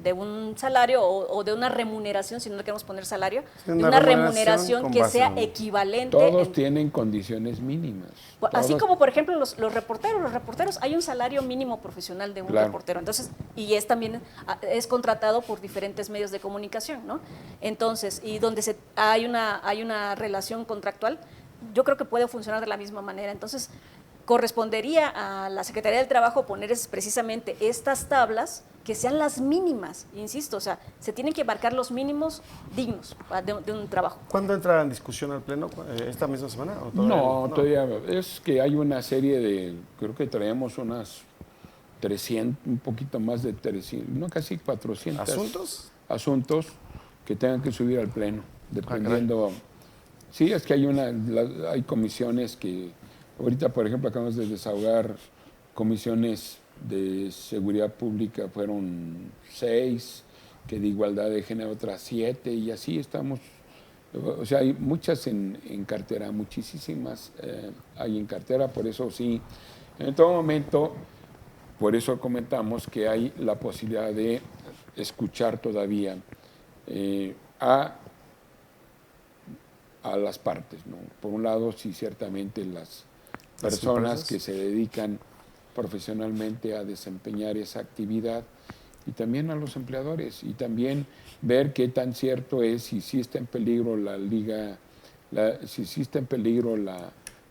de un salario o de una remuneración, si no le queremos poner salario, de una remuneración que sea equivalente. Todos tienen condiciones mínimas. Así como, por ejemplo, los reporteros, hay un salario mínimo profesional de un reportero, entonces, y también es contratado por diferentes medios de comunicación, ¿no? Entonces, y donde hay una relación contractual, yo creo que puede funcionar de la misma manera. Entonces, correspondería a la Secretaría del Trabajo poner precisamente estas tablas que sean las mínimas, insisto, o sea, se tienen que marcar los mínimos dignos de un trabajo. ¿Cuándo entra en discusión al Pleno? ¿Esta misma semana? ¿O todavía es que hay una serie de, creo que traemos unas 300, un poquito más de 300, no, casi 400 asuntos que tengan que subir al Pleno, dependiendo. Sí, es que hay comisiones que, ahorita por ejemplo acabamos de desahogar comisiones de seguridad pública, fueron 6, que de igualdad de género otras 7, y así estamos. O sea, hay muchas en cartera, muchísimas hay en cartera, por eso sí, en todo momento, por eso comentamos que hay la posibilidad de escuchar todavía a las partes, ¿no? Por un lado, sí, ciertamente las personas que se dedican profesionalmente a desempeñar esa actividad, y también a los empleadores, y también ver qué tan cierto es, si sí está en peligro la liga, si sí está en peligro la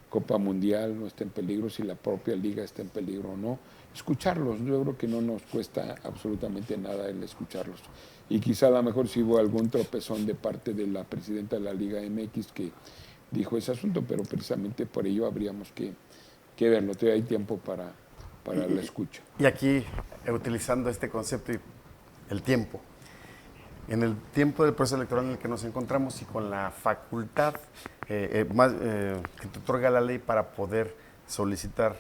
Copa Mundial, no está en peligro, si la propia liga está en peligro o no. Escucharlos, yo creo que no nos cuesta absolutamente nada el escucharlos. Y quizá a lo mejor si hubo algún tropezón de parte de la presidenta de la Liga MX que dijo ese asunto, pero precisamente por ello habríamos que verlo. Todavía hay tiempo para la escucha. Y aquí, utilizando este concepto y el tiempo, en el tiempo del proceso electoral en el que nos encontramos y con la facultad que te otorga la ley para poder solicitar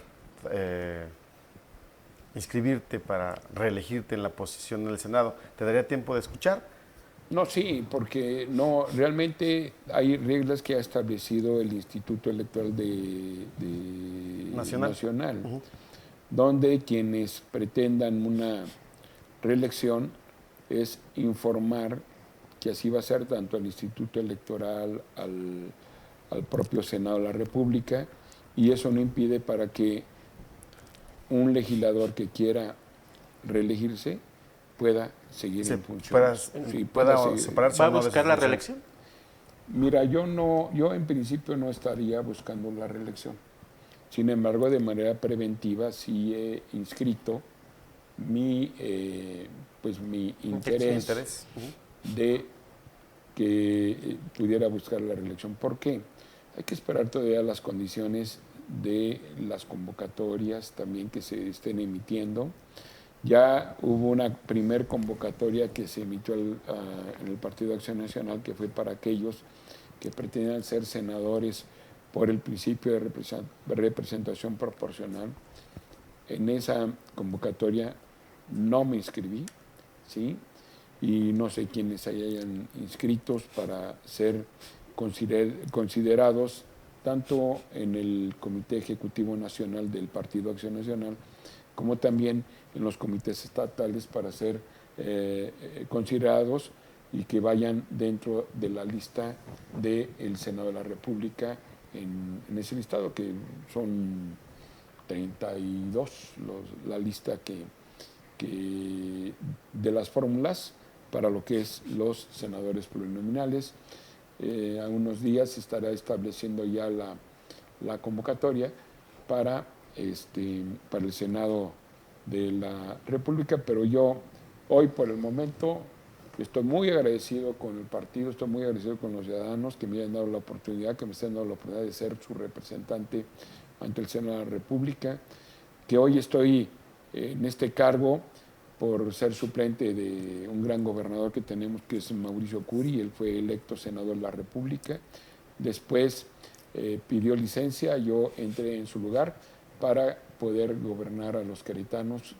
inscribirte para reelegirte en la posición en el Senado, ¿te daría tiempo de escuchar? No, sí, porque no, realmente hay reglas que ha establecido el Instituto Electoral de Nacional, donde quienes pretendan una reelección es informar que así va a ser tanto al Instituto Electoral, al propio Senado de la República, y eso no impide para que un legislador que quiera reelegirse pueda seguir en funciones. Pueda separarse. ¿Va a buscar la reelección? Mira, yo en principio no estaría buscando la reelección. Sin embargo, de manera preventiva sí he inscrito mi interés de que pudiera buscar la reelección. ¿Por qué? Hay que esperar todavía las condiciones de las convocatorias también que se estén emitiendo. Ya hubo una primer convocatoria que se emitió en el Partido de Acción Nacional, que fue para aquellos que pretendían ser senadores por el principio de representación proporcional. En esa convocatoria no me inscribí, ¿sí? Y no sé quiénes se hayan inscritos para ser considerados tanto en el Comité Ejecutivo Nacional del Partido Acción Nacional como también en los comités estatales para ser considerados y que vayan dentro de la lista del Senado de la República en ese listado, que son 32 la lista que de las fórmulas para lo que es los senadores plurinominales. A unos días se estará estableciendo ya la convocatoria para el Senado de la República, pero yo hoy por el momento estoy muy agradecido con el partido, estoy muy agradecido con los ciudadanos que me hayan dado la oportunidad, que me estén dando la oportunidad de ser su representante ante el Senado de la República, que hoy estoy en este cargo por ser suplente de un gran gobernador que tenemos, que es Mauricio Curi. Él fue electo senador de la República. Después pidió licencia, yo entré en su lugar para poder gobernar a los queretanos,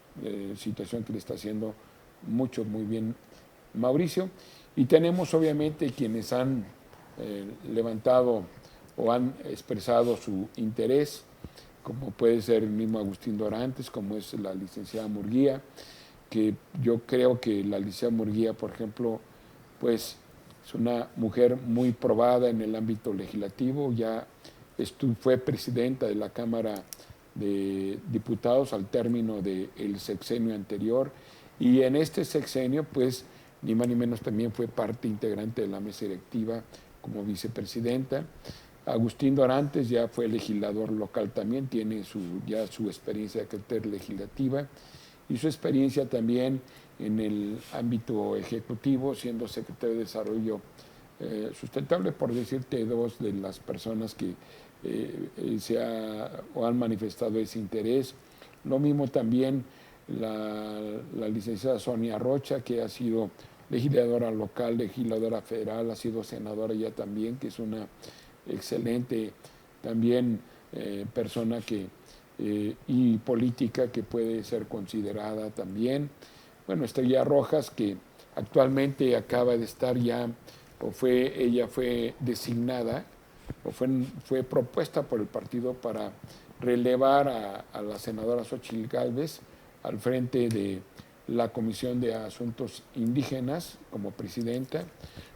situación que le está haciendo muy bien Mauricio. Y tenemos obviamente quienes han levantado o han expresado su interés, como puede ser el mismo Agustín Dorantes, como es la licenciada Murguía, que yo creo que la licenciada Murguía, por ejemplo, pues es una mujer muy probada en el ámbito legislativo, ya fue presidenta de la Cámara de Diputados al término del sexenio anterior, y en este sexenio, pues, ni más ni menos también fue parte integrante de la mesa directiva como vicepresidenta. Agustín Dorantes ya fue legislador local también, tiene ya su experiencia de carácter legislativa y su experiencia también en el ámbito ejecutivo, siendo secretario de Desarrollo Sustentable, por decirte dos de las personas que han manifestado ese interés. Lo mismo también la licenciada Sonia Rocha, que ha sido legisladora local, legisladora federal, ha sido senadora ya también, que es una excelente también persona y política que puede ser considerada también. Bueno, Estrella Rojas, que actualmente acaba de estar ya, ella fue designada, o fue propuesta por el partido para relevar a la senadora Xóchitl Gálvez al frente de la Comisión de Asuntos Indígenas como presidenta.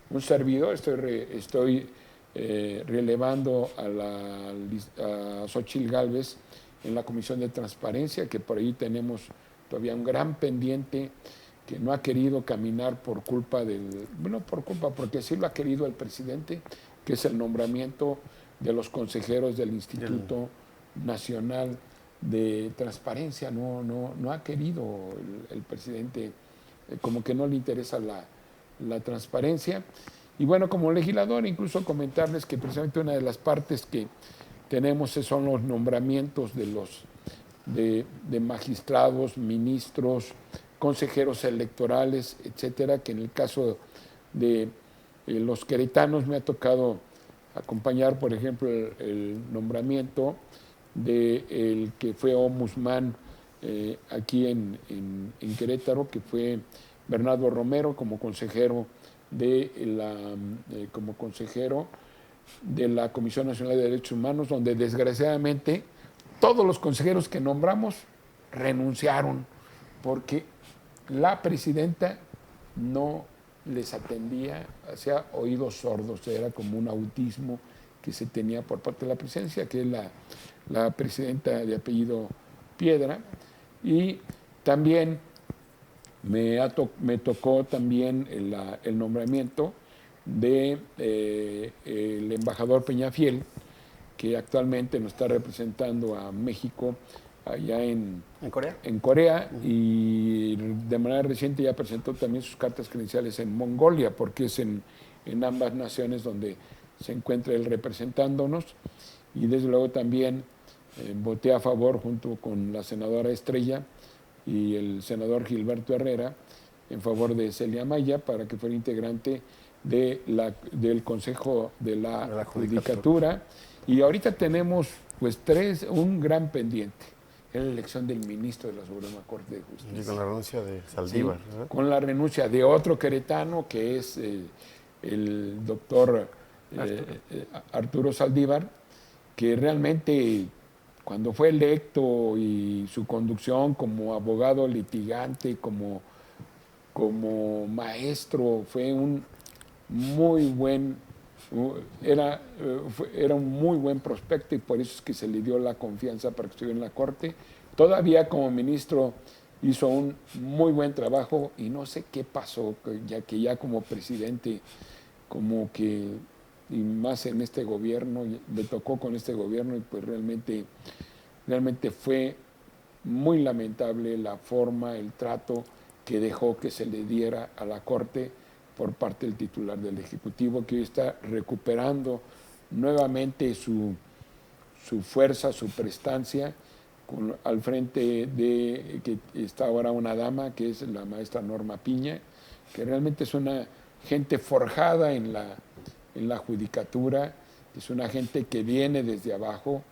Un servidor, estoy relevando a Xóchitl Gálvez en la Comisión de Transparencia, que por ahí tenemos todavía un gran pendiente que no ha querido caminar porque sí lo ha querido el presidente, que es el nombramiento de los consejeros del Instituto Nacional de Transparencia. No ha querido el presidente, como que no le interesa la transparencia. Y bueno, como legislador, incluso comentarles que precisamente una de las partes que tenemos son los nombramientos de magistrados, ministros, consejeros electorales, etcétera, que en el caso de los queretanos me ha tocado acompañar, por ejemplo, el nombramiento de el que fue ombudsman aquí en Querétaro, que fue Bernardo Romero, como consejero de la Comisión Nacional de Derechos Humanos, donde desgraciadamente todos los consejeros que nombramos renunciaron porque la presidenta no les atendía, hacía oídos sordos, era como un autismo que se tenía por parte de la presidencia, que es la presidenta de apellido Piedra. Y también me tocó también el nombramiento de el embajador Peñafiel, que actualmente nos está representando a México allá en Corea, y de manera reciente ya presentó también sus cartas credenciales en Mongolia, porque es en ambas naciones donde se encuentra él representándonos. Y desde luego también voté a favor junto con la senadora Estrella y el senador Gilberto Herrera en favor de Celia Maya para que fuera integrante del Consejo de la Judicatura. Y ahorita tenemos pues un gran pendiente, es la elección del ministro de la Suprema Corte de Justicia. Y con la renuncia de Saldívar. Sí, ¿verdad? con la renuncia de otro queretano que es el doctor Arturo Saldívar, que realmente cuando fue electo y su conducción como abogado litigante, como maestro, fue un muy buen, era un muy buen prospecto, y por eso es que se le dio la confianza para que estuviera en la Corte. Todavía como ministro hizo un muy buen trabajo, y no sé qué pasó, ya como presidente, como que, y más en este gobierno, le tocó con este gobierno, y pues realmente fue muy lamentable la forma, el trato que dejó que se le diera a la Corte por parte del titular del Ejecutivo, que hoy está recuperando nuevamente su fuerza, su prestancia, al frente de que está ahora una dama, que es la maestra Norma Piña, que realmente es una gente forjada en la judicatura, es una gente que viene desde abajo,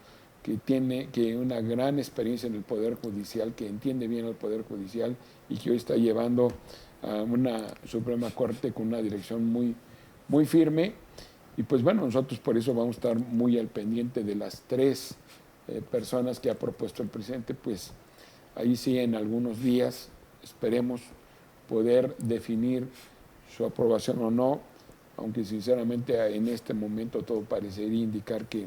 que tiene una gran experiencia en el Poder Judicial, que entiende bien el Poder Judicial, y que hoy está llevando a una Suprema Corte con una dirección muy, muy firme. Y pues bueno, nosotros por eso vamos a estar muy al pendiente de las 3 personas que ha propuesto el presidente. Pues ahí sí, en algunos días esperemos poder definir su aprobación o no, aunque sinceramente en este momento todo parecería indicar que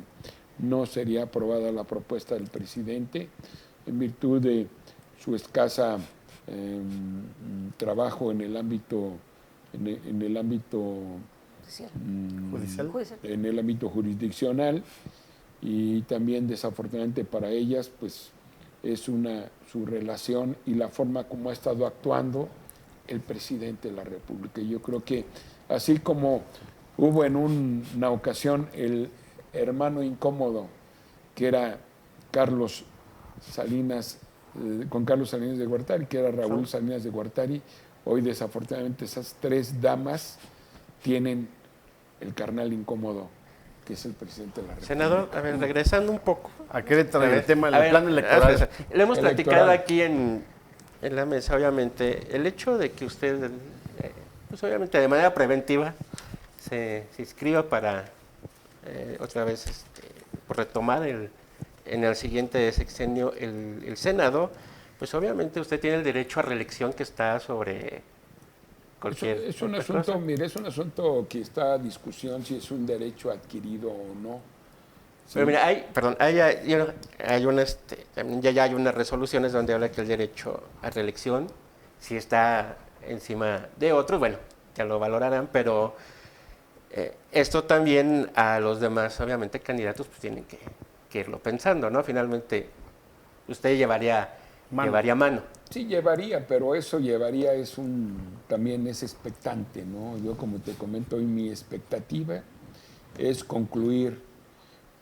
no sería aprobada la propuesta del presidente en virtud de su escasa trabajo en el ámbito jurisdiccional, y también desafortunadamente para ellas pues es su relación y la forma como ha estado actuando el presidente de la República. Yo creo que así como hubo en una ocasión el hermano incómodo, que era Carlos Salinas, con Carlos Salinas de Gortari, que era Raúl Salinas de Gortari, hoy desafortunadamente esas 3 damas tienen el carnal incómodo, que es el presidente de la República. Senador, a ver, regresando un poco. ¿A qué trae el tema del plan electoral? Le hemos platicado aquí en la mesa, obviamente, el hecho de que usted, pues obviamente de manera preventiva, se inscriba para otra vez retomar en el siguiente sexenio el Senado, pues obviamente usted tiene el derecho a reelección, que está sobre cualquier es un asunto, mire, es un asunto que está a discusión si es un derecho adquirido o no. Sí. Pero mira, ya hay unas resoluciones donde habla que el derecho a reelección, si está encima de otros, bueno, ya lo valorarán, pero esto también a los demás, obviamente, candidatos, pues tienen que irlo pensando, ¿no? Finalmente, usted llevaría mano. Sí, llevaría, pero eso llevaría también es expectante, ¿no? Yo, como te comento hoy, mi expectativa es concluir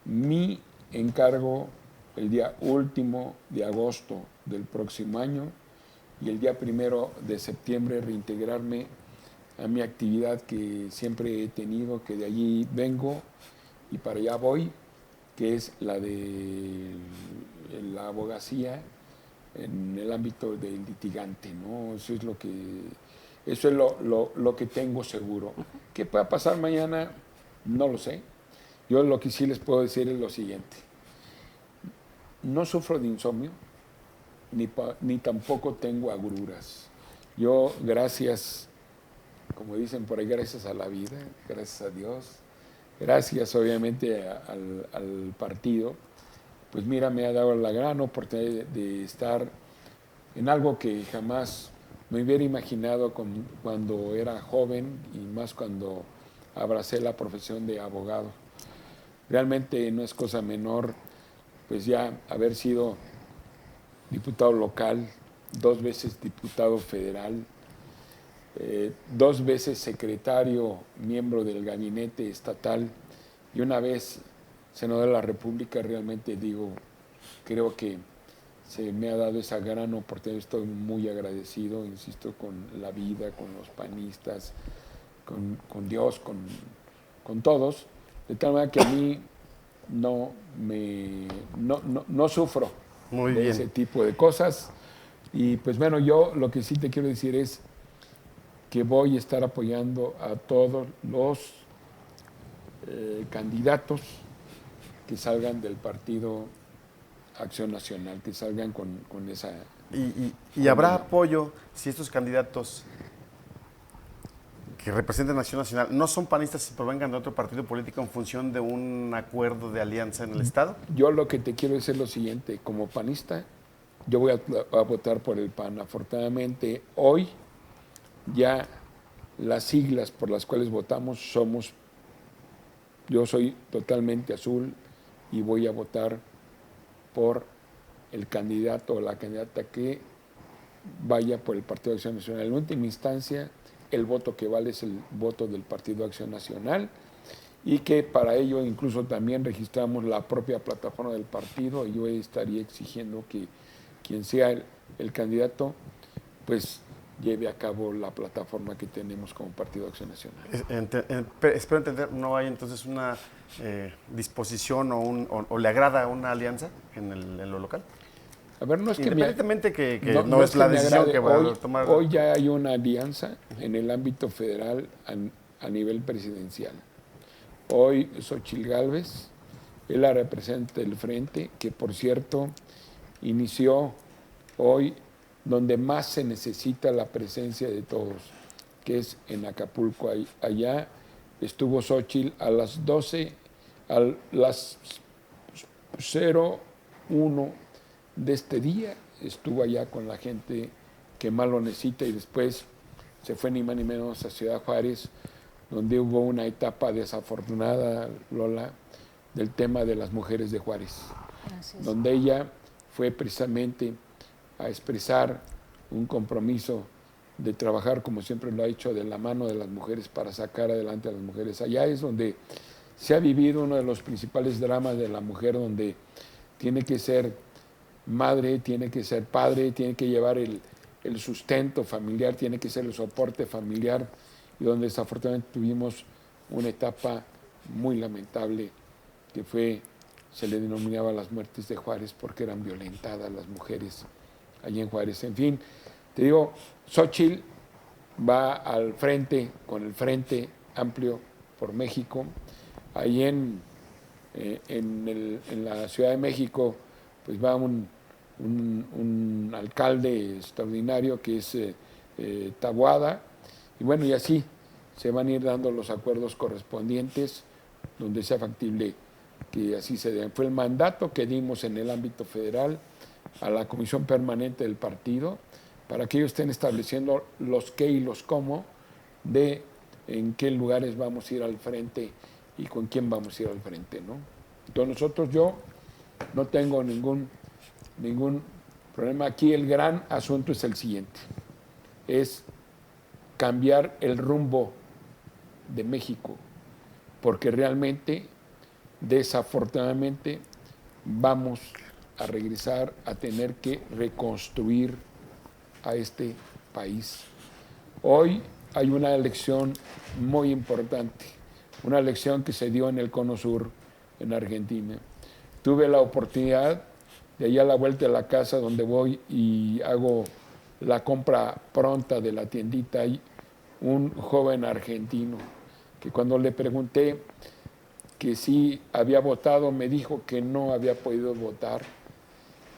mi encargo el día último de agosto del próximo año, y el día 1 de septiembre reintegrarme a mi actividad que siempre he tenido, que de allí vengo y para allá voy, que es la de la abogacía en el ámbito del litigante, ¿no? Eso es lo que tengo seguro. ¿Qué pueda pasar mañana? No lo sé. Yo lo que sí les puedo decir es lo siguiente. No sufro de insomnio, ni tampoco tengo agruras. Yo, gracias, como dicen por ahí, gracias a la vida, gracias a Dios, gracias obviamente al partido, pues mira, me ha dado la gran oportunidad de estar en algo que jamás me hubiera imaginado cuando era joven y más cuando abracé la profesión de abogado. Realmente no es cosa menor, pues ya haber sido diputado local, 2 veces diputado federal, 2 veces secretario, miembro del gabinete estatal y una vez senador de la República. Realmente digo, creo que se me ha dado esa gran oportunidad. Estoy muy agradecido, insisto, con la vida, con los panistas, con Dios, con todos, de tal manera que a mí no sufro de ese tipo de cosas. Y pues bueno, yo lo que sí te quiero decir es que voy a estar apoyando a todos los candidatos que salgan del Partido Acción Nacional, que salgan con esa... ¿Y habrá apoyo si estos candidatos que representan Acción Nacional no son panistas y provengan de otro partido político en función de un acuerdo de alianza en el Estado? Yo lo que te quiero decir es lo siguiente, como panista, yo voy a votar por el PAN. Afortunadamente, hoy ya las siglas por las cuales votamos yo soy totalmente azul y voy a votar por el candidato o la candidata que vaya por el Partido de Acción Nacional. En última instancia, el voto que vale es el voto del Partido de Acción Nacional y que para ello incluso también registramos la propia plataforma del partido y yo estaría exigiendo que quien sea el candidato, pues lleve a cabo la plataforma que tenemos como Partido de Acción Nacional. Espero entender, ¿no hay entonces una disposición o le agrada una alianza en lo local? A ver, no es que independientemente que no es la decisión que va a tomar. Hoy ya hay una alianza en el ámbito federal a nivel presidencial. Hoy Xochitl Gálvez es la representante del Frente, que por cierto inició hoy donde más se necesita la presencia de todos, que es en Acapulco. Allá estuvo Xochitl a las 12, a las 01 de este día, estuvo allá con la gente que más lo necesita y después se fue ni más ni menos a Ciudad Juárez, donde hubo una etapa desafortunada, Lola, del tema de las mujeres de Juárez, donde ella fue precisamente a expresar un compromiso de trabajar, como siempre lo ha hecho, de la mano de las mujeres para sacar adelante a las mujeres. Allá es donde se ha vivido uno de los principales dramas de la mujer, donde tiene que ser madre, tiene que ser padre, tiene que llevar el sustento familiar, tiene que ser el soporte familiar, y donde desafortunadamente tuvimos una etapa muy lamentable que se le denominaba las muertes de Juárez porque eran violentadas las mujeres allí en Juárez. En fin, te digo, Xochitl va al frente con el Frente Amplio por México. Ahí en la Ciudad de México pues va un alcalde extraordinario que es Taboada, y bueno, y así se van a ir dando los acuerdos correspondientes donde sea factible que así se den. Fue el mandato que dimos en el ámbito federal a la Comisión Permanente del Partido para que ellos estén estableciendo los qué y los cómo de en qué lugares vamos a ir al frente y con quién vamos a ir al frente, ¿no? Entonces yo no tengo ningún problema. Aquí el gran asunto es el siguiente, es cambiar el rumbo de México, porque realmente, desafortunadamente, vamos a regresar a tener que reconstruir a este país. Hoy hay una elección muy importante, una elección que se dio en el Cono Sur, en Argentina. Tuve la oportunidad de ahí a la vuelta de la casa donde voy y hago la compra pronta de la tiendita, hay un joven argentino que cuando le pregunté que sí había votado, me dijo que no había podido votar.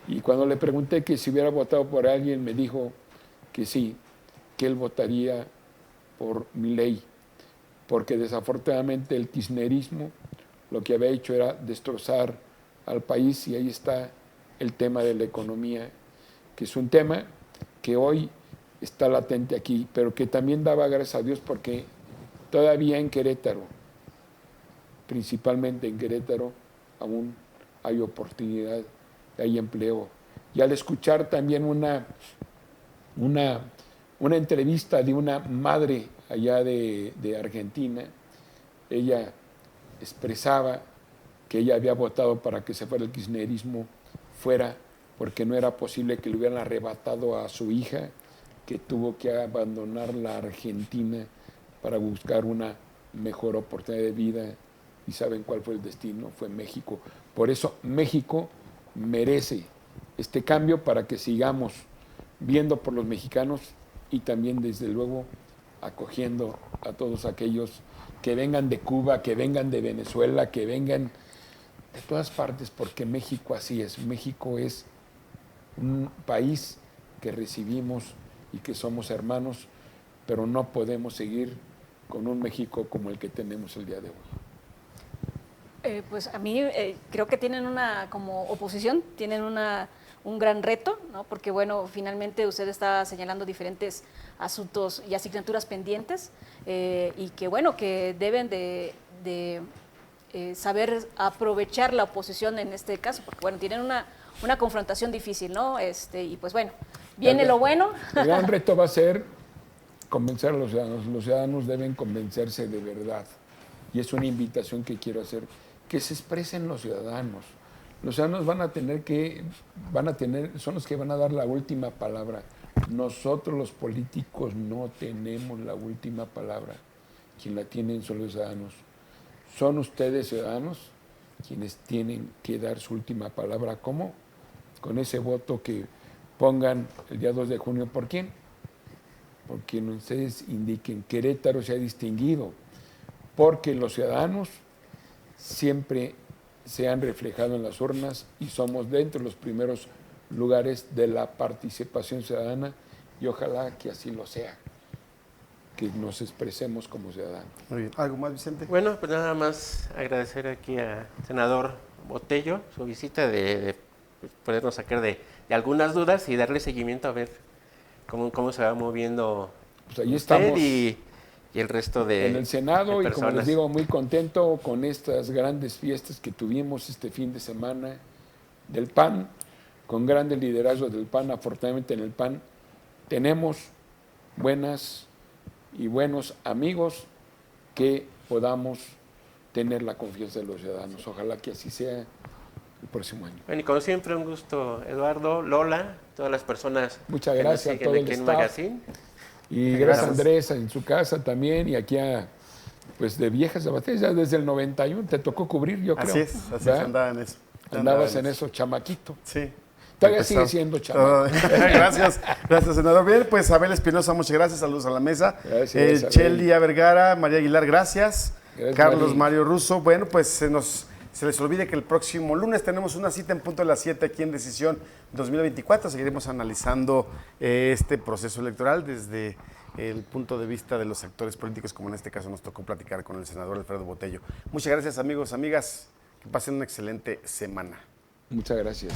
Y cuando le pregunté que si hubiera votado por alguien, me dijo que sí, que él votaría por Milei, porque desafortunadamente el kirchnerismo lo que había hecho era destrozar al país, y ahí está el tema de la economía, que es un tema que hoy está latente aquí, pero que también daba gracias a Dios porque todavía en Querétaro, principalmente en Querétaro, aún hay oportunidad, hay empleo. Y al escuchar también una entrevista de una madre allá de Argentina, ella expresaba que ella había votado para que se fuera el kirchnerismo fuera, porque no era posible que le hubieran arrebatado a su hija, que tuvo que abandonar la Argentina para buscar una mejor oportunidad de vida. ¿Y saben cuál fue el destino? Fue México. Por eso México merece este cambio, para que sigamos viendo por los mexicanos y también, desde luego, acogiendo a todos aquellos que vengan de Cuba, que vengan de Venezuela, que vengan de todas partes, porque México así es. México es un país que recibimos y que somos hermanos, pero no podemos seguir con un México como el que tenemos el día de hoy. Pues a mí creo que tienen como oposición, tienen un gran reto, ¿no? Porque bueno, finalmente usted está señalando diferentes asuntos y asignaturas pendientes, y que bueno, que deben de saber aprovechar la oposición en este caso, porque bueno, tienen una confrontación difícil, ¿no? Y pues bueno, viene lo bueno. El gran reto va a ser convencer a los ciudadanos. Los ciudadanos deben convencerse de verdad, y es una invitación que quiero hacer, que se expresen los ciudadanos. Los ciudadanos son los que van a dar la última palabra. Nosotros los políticos no tenemos la última palabra. Quien la tienen son los ciudadanos. Son ustedes, ciudadanos, quienes tienen que dar su última palabra. ¿Cómo? Con ese voto que pongan el día 2 de junio. ¿Por quién? Porque ustedes indiquen. Querétaro se ha distinguido porque los ciudadanos siempre se han reflejado en las urnas y somos dentro de los primeros lugares de la participación ciudadana, y ojalá que así lo sea, que nos expresemos como ciudadanos. Muy bien. ¿Algo más, Vicente? Bueno, pues nada más agradecer aquí al senador Botello su visita, de podernos sacar de algunas dudas y darle seguimiento a ver cómo se va moviendo pues ahí usted estamos y el resto de en el Senado, de y como les digo, muy contento con estas grandes fiestas que tuvimos este fin de semana del PAN, con grandes liderazgos del PAN. Afortunadamente en el PAN tenemos buenos amigos que podamos tener la confianza de los ciudadanos. Ojalá que así sea el próximo año. Bueno, y como siempre, un gusto, Eduardo, Lola, todas las personas. Muchas gracias que a todo nos el siguen aquí en staff. Magazine. Y gracias a Andrés en su casa también, y aquí pues de Viejas de Bates, ya desde el 91 te tocó cubrir, yo creo. Así es, andaba en eso. Andabas en eso, chamaquito. Sí. Todavía sigue siendo chamaquito. Gracias, senador. Bien, pues Abel Espinosa, muchas gracias, saludos a la mesa. Gracias, Cheli Vergara, María Aguilar, gracias. Carlos Mario Russo. Bueno, pues se les olvide que el próximo lunes tenemos una cita en punto de las 7 aquí en Decisión 2024. Seguiremos analizando este proceso electoral desde el punto de vista de los actores políticos, como en este caso nos tocó platicar con el senador Alfredo Botello. Muchas gracias, amigos, amigas. Que pasen una excelente semana. Muchas gracias.